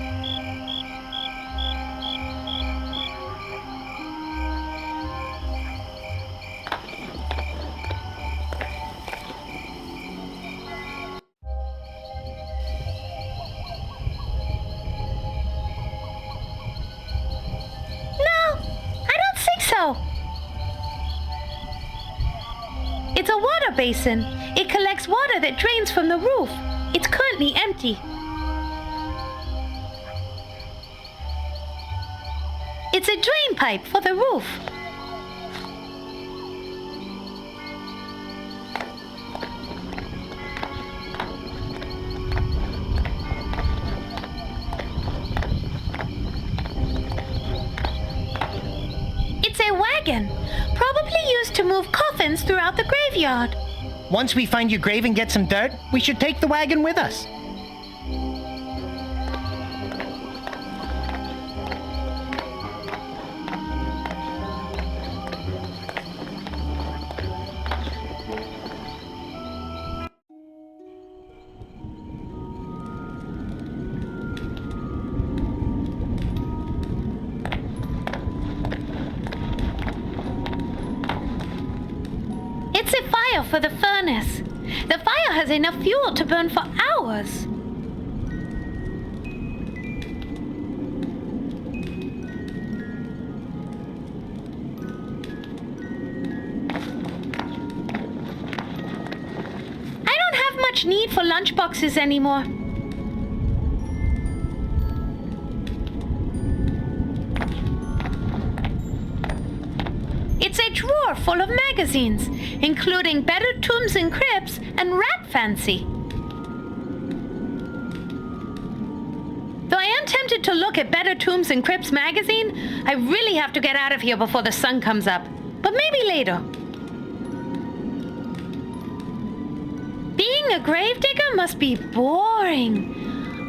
No, I don't think so. It's a water basin. It collects water that drains from the roof. It's currently empty. It's a drain pipe for the roof. It's a wagon, probably used to move coffins throughout the graveyard. Once we find your grave and get some dirt, we should take the wagon with us. It's a fire for the furnace. The fire has enough fuel to burn for hours. I don't have much need for lunchboxes anymore. It's a drawer full of magazines, including Better Tombs and Crypts and Rat Fancy. Though I am tempted to look at Better Tombs and Crypts magazine, I really have to get out of here before the sun comes up. But maybe later. Being a gravedigger must be boring.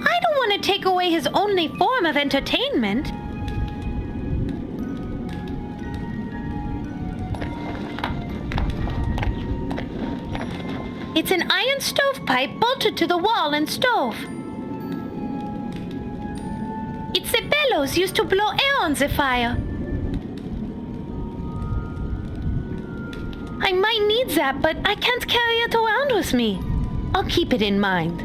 I don't want to take away his only form of entertainment. It's an iron stovepipe bolted to the wall and stove. It's the bellows used to blow air on the fire. I might need that, but I can't carry it around with me. I'll keep it in mind.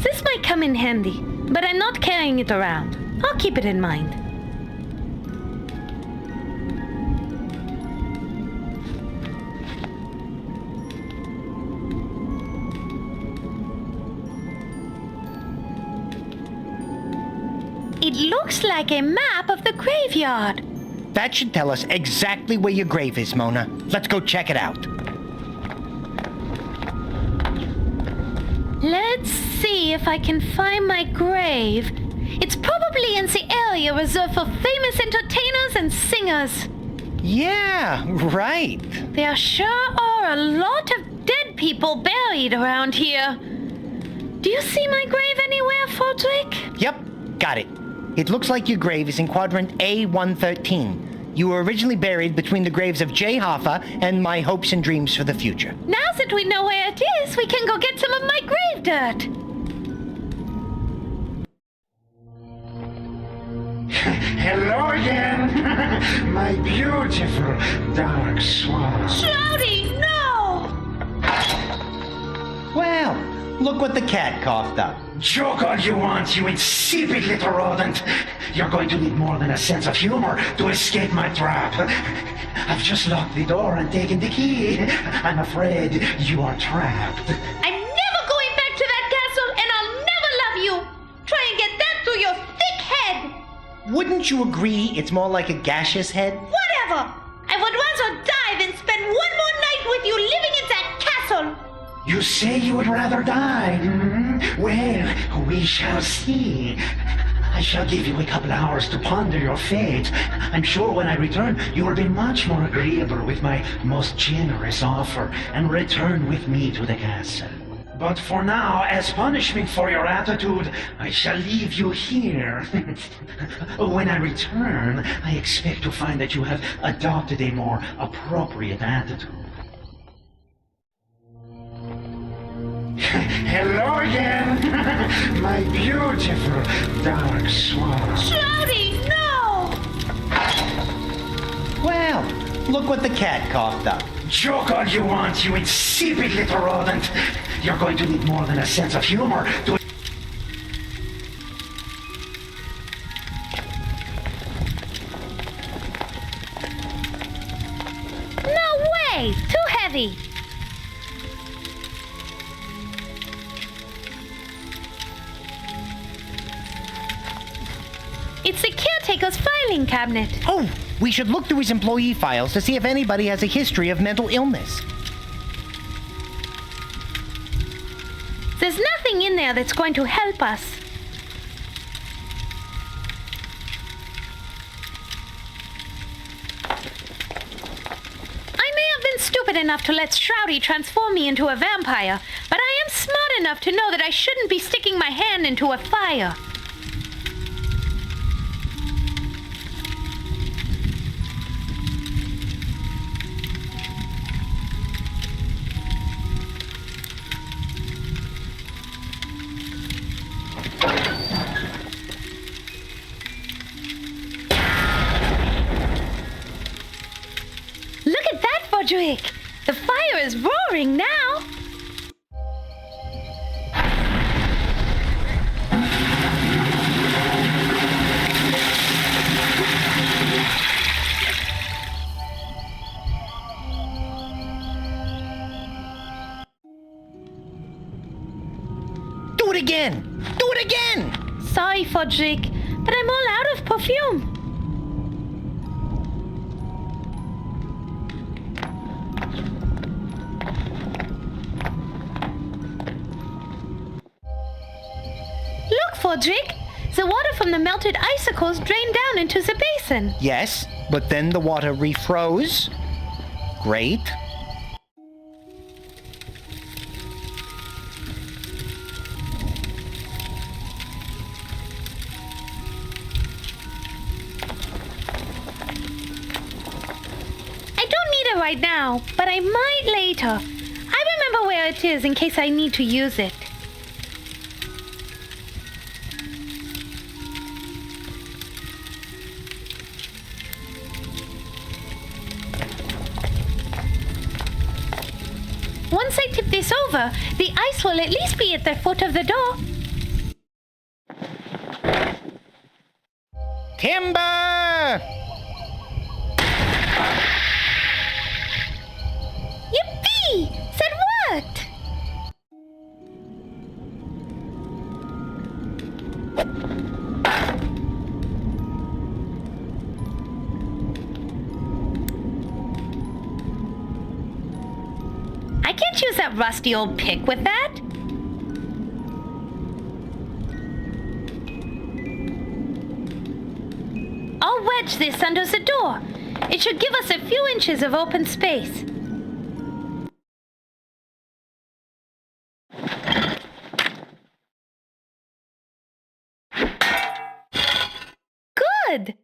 This might come in handy, but I'm not carrying it around. I'll keep it in mind. It looks like a map of the graveyard. That should tell us exactly where your grave is, Mona. Let's go check it out. Let's see if I can find my grave. It's probably in the area reserved for famous entertainers and singers. Yeah, right. There sure are a lot of dead people buried around here. Do you see my grave anywhere, Fodrick? Yep, got it. It looks like your grave is in quadrant A113. You were originally buried between the graves of Jay Hoffa and my hopes and dreams for the future. Now that we know where it is, we can go get some of my grave dirt. Hello again, my beautiful dark swan. Shouty, no! Well, look what the cat coughed up. Joke all you want, you insipid little rodent. You're going to need more than a sense of humor to escape my trap. I've just locked the door and taken the key. I'm afraid you are trapped. I'm never going back to that castle, and I'll never love you. Try and get that through your thick head. Wouldn't you agree it's more like a gaseous head? Whatever. I would rather die than spend one more night with you living in that castle. You say you would rather die? Hmm? Well, we shall see. I shall give you a couple hours to ponder your fate. I'm sure when I return, you will be much more agreeable with my most generous offer and return with me to the castle. But for now, as punishment for your attitude, I shall leave you here. When I return, I expect to find that you have adopted a more appropriate attitude. Hello again, my beautiful dark swan. Shouty, no! Well, look what the cat coughed up. Joke all you want, you insipid little rodent. You're going to need more than a sense of humor to... No way! Too heavy! It's the caretaker's filing cabinet. Oh, we should look through his employee files to see if anybody has a history of mental illness. There's nothing in there that's going to help us. I may have been stupid enough to let Shroudy transform me into a vampire, but I am smart enough to know that I shouldn't be sticking my hand into a fire. Fodrick, the fire is roaring now. Do it again! Do it again! Sorry, Fodrick, but I'm all out of perfume. Fodrick, the water from the melted icicles drained down into the basin. Yes, but then the water refroze. Great. I don't need it right now, but I might later. I remember where it is in case I need to use it. Once I tip this over, the ice will at least be at the foot of the door. Timber! Yippee! That worked! can't use that rusty old pick with that. I'll wedge this under the door. It should give us a few inches of open space. Good!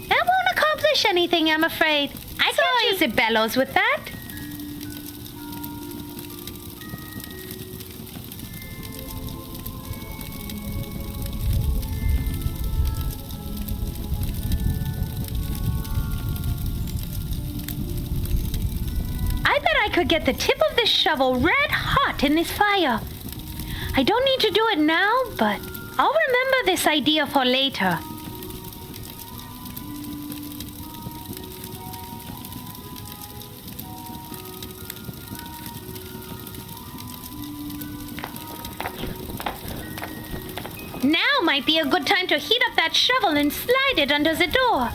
That won't accomplish anything, I'm afraid. I can't use the bellows with that. I bet I could get the tip of this shovel red hot in this fire. I don't need to do it now, but I'll remember this idea for later. Now might be a good time to heat up that shovel and slide it under the door.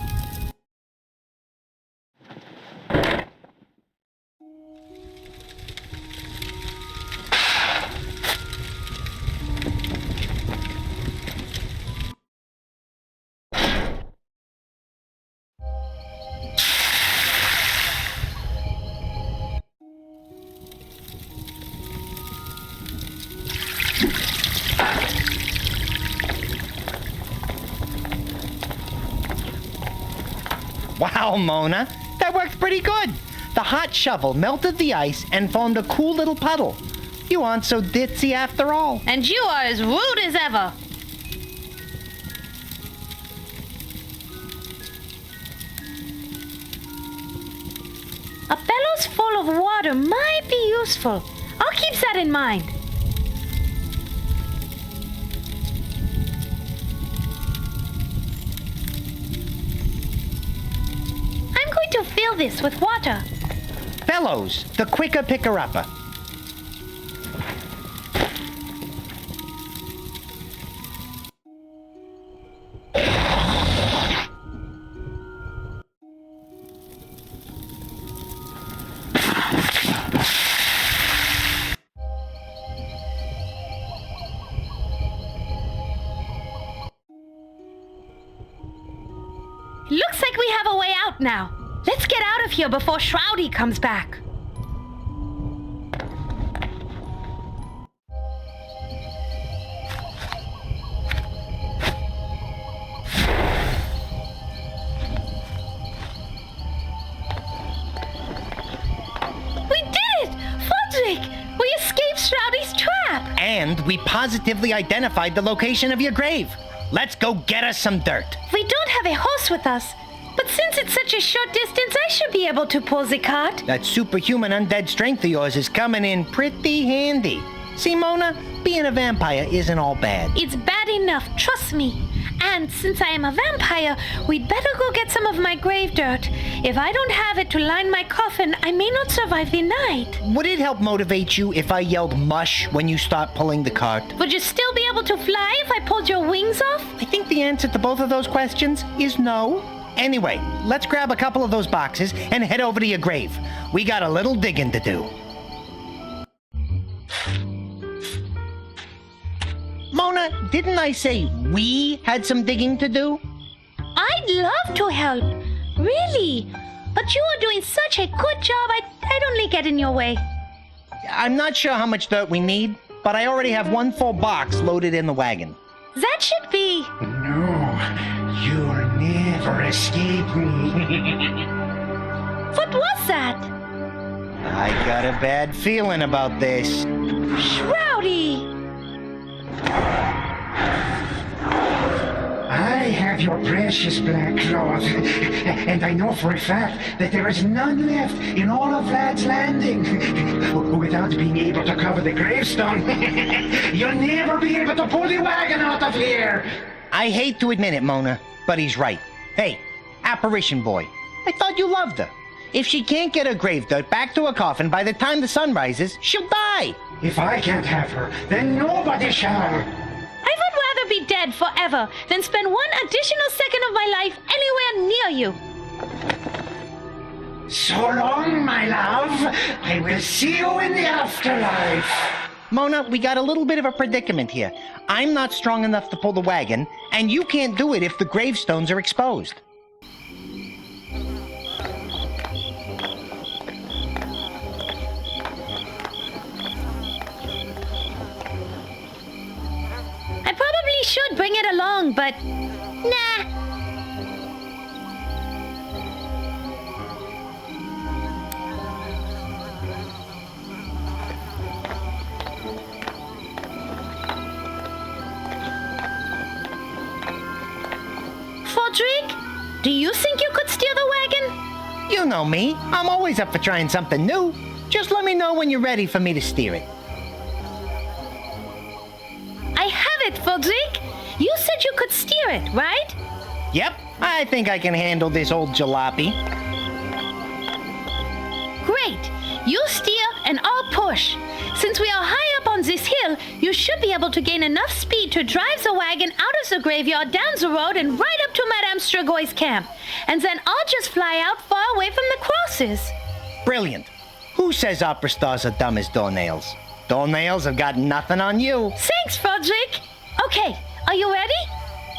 Wow, Mona, that worked pretty good. The hot shovel melted the ice and formed a cool little puddle. You aren't so ditzy after all. And you are as rude as ever. A bellows full of water might be useful. I'll keep that in mind. I'm going to fill this with water. Bellows, the quicker picker-upper. Looks like we have a way out now. Let's get out of here before Shroudy comes back. We did it! Fudrick! We escaped Shroudy's trap! And we positively identified the location of your grave. Let's go get us some dirt. We don't have a horse with us, but since it's such a short distance, I should be able to pull the cart. That superhuman undead strength of yours is coming in pretty handy. See, Mona, being a vampire isn't all bad. It's bad enough, trust me. And since I am a vampire, we'd better go get some of my grave dirt. If I don't have it to line my coffin, I may not survive the night. Would it help motivate you if I yelled mush when you start pulling the cart? Would you still be able to fly if I pulled your wings off? I think the answer to both of those questions is no. Anyway, let's grab a couple of those boxes and head over to your grave. We got a little digging to do. Mona, didn't I say we had some digging to do? I'd love to help, really. But you are doing such a good job, I'd only get in your way. I'm not sure how much dirt we need, but I already have one full box loaded in the wagon. That should be... No, you'll never escape me. What was that? I got a bad feeling about this. Shroudy! I have your precious black cloth, and I know for a fact that there is none left in all of Vlad's Landing. Without being able to cover the gravestone, you'll never be able to pull the wagon out of here. I hate to admit it, Mona, but he's right. Hey, apparition boy, I thought you loved her. If she can't get her grave dirt back to her coffin by the time the sun rises, she'll die. If I can't have her, then nobody shall. I would rather be dead forever than spend one additional second of my life anywhere near you. So long, my love. I will see you in the afterlife. Mona, we got a little bit of a predicament here. I'm not strong enough to pull the wagon, and you can't do it if the gravestones are exposed. I probably should bring it along, but nah. Fodrick, do you think you could steer the wagon? You know me. I'm always up for trying something new. Just let me know when you're ready for me to steer it. I have it, Fodrick. You said you could steer it, right? Yep, I think I can handle this old jalopy. Great. You steer and I'll push. Since we are high up on this hill, you should be able to gain enough speed to drive the wagon out of the graveyard, down the road, and right up to Madame Stragoy's camp. And then I'll just fly out far away from the crosses. Brilliant. Who says opera stars are dumb as doornails? Doornails have got nothing on you. Thanks, Fodrick. Okay, are you ready?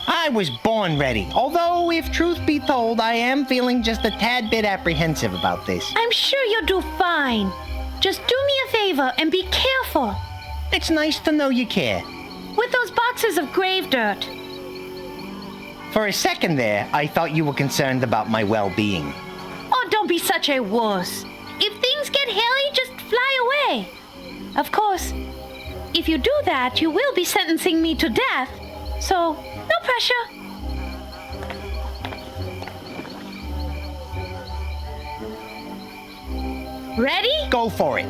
I was born ready. Although, if truth be told, I am feeling just a tad bit apprehensive about this. I'm sure you'll do fine. Just do me a favor and be careful. It's nice to know you care. With those boxes of grave dirt. For a second there, I thought you were concerned about my well-being. Oh, don't be such a wuss. If things get hairy, just fly away. Of course, if you do that, you will be sentencing me to death. So, no pressure. Ready? Go for it.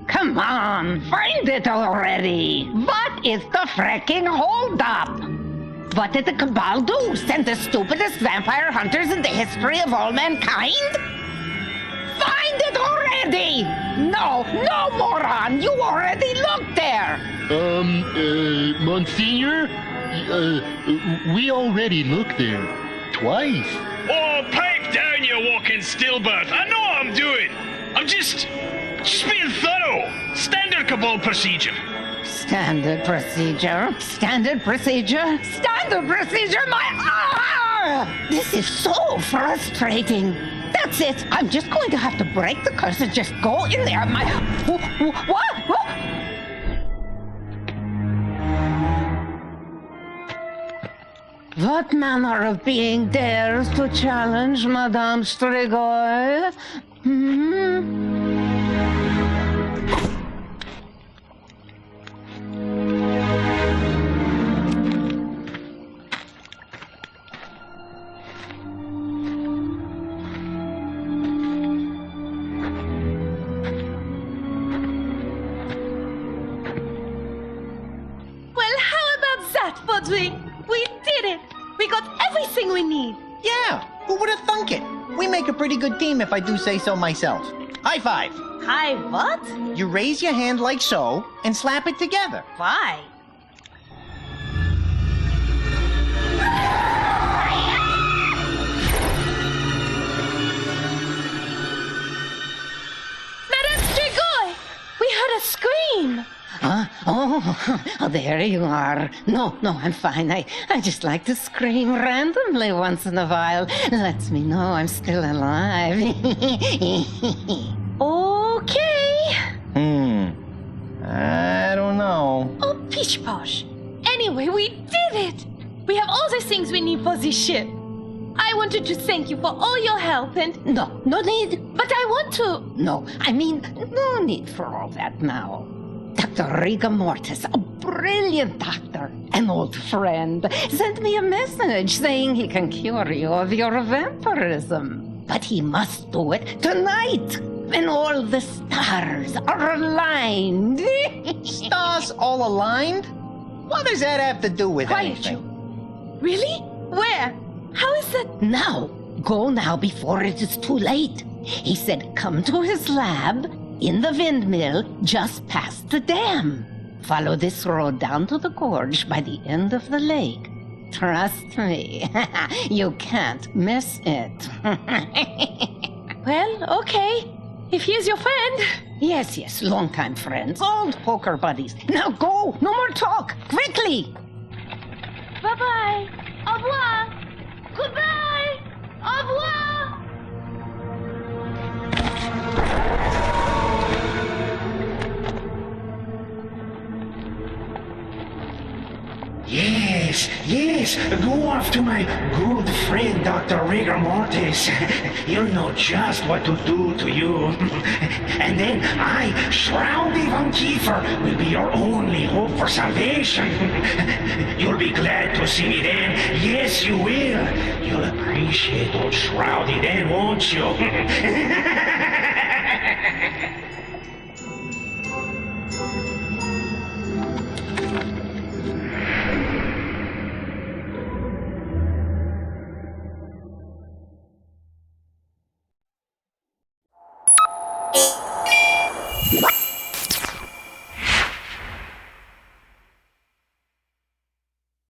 Come on, find it already. What is the frickin' holdup? What did the Cabal do? Send the stupidest vampire hunters in the history of all mankind? Find it already! No, moron! You already looked there! Monsignor? We already looked there. Twice. Oh, pipe down, you walking stillbirth. I know what I'm doing. I'm just being thorough. Standard Cabal procedure. Standard procedure? Standard procedure? Standard procedure? This is so frustrating. That's it. I'm just going to have to break the curse and just go in there. What? What manner of being dares to challenge Madame Strigoi? Well, how about that, Fodrick? We did it! We got everything we need! Yeah, who would have thunk it? We make a pretty good team if I do say so myself. High five. Hi, what? You raise your hand like so and slap it together. Why? Madame Strigoi! We heard a scream! Oh, there you are. No, I'm fine. I just like to scream randomly once in a while. Lets me know I'm still alive. Okay. I don't know. Oh, pish posh. Anyway, we did it! We have all the things we need for this ship. I wanted to thank you for all your help and... No need. But I want to... No, I mean, no need for all that now. Dr. Rigor Mortis, a brilliant doctor, an old friend, sent me a message saying he can cure you of your vampirism. But he must do it tonight, when all the stars are aligned. Stars all aligned? What does that have to do with Quiet anything? you. Really? Where? How is that? Now, go now before it is too late. He said come to his lab in the windmill just past the dam. Follow this road down to the gorge by the end of the lake. Trust me, you can't miss it. Well, okay. If he is your friend. Yes, longtime friends, old poker buddies. Now go, no more talk, quickly. Bye-bye. Au revoir. Goodbye. Au revoir. Yes, go off to my good friend, Dr. Rigor Mortis. He'll know just what to do to you. And then I, Shrouded Vampyre, will be your only hope for salvation. You'll be glad to see me then. Yes, you will. You'll appreciate old Shrouded then, won't you?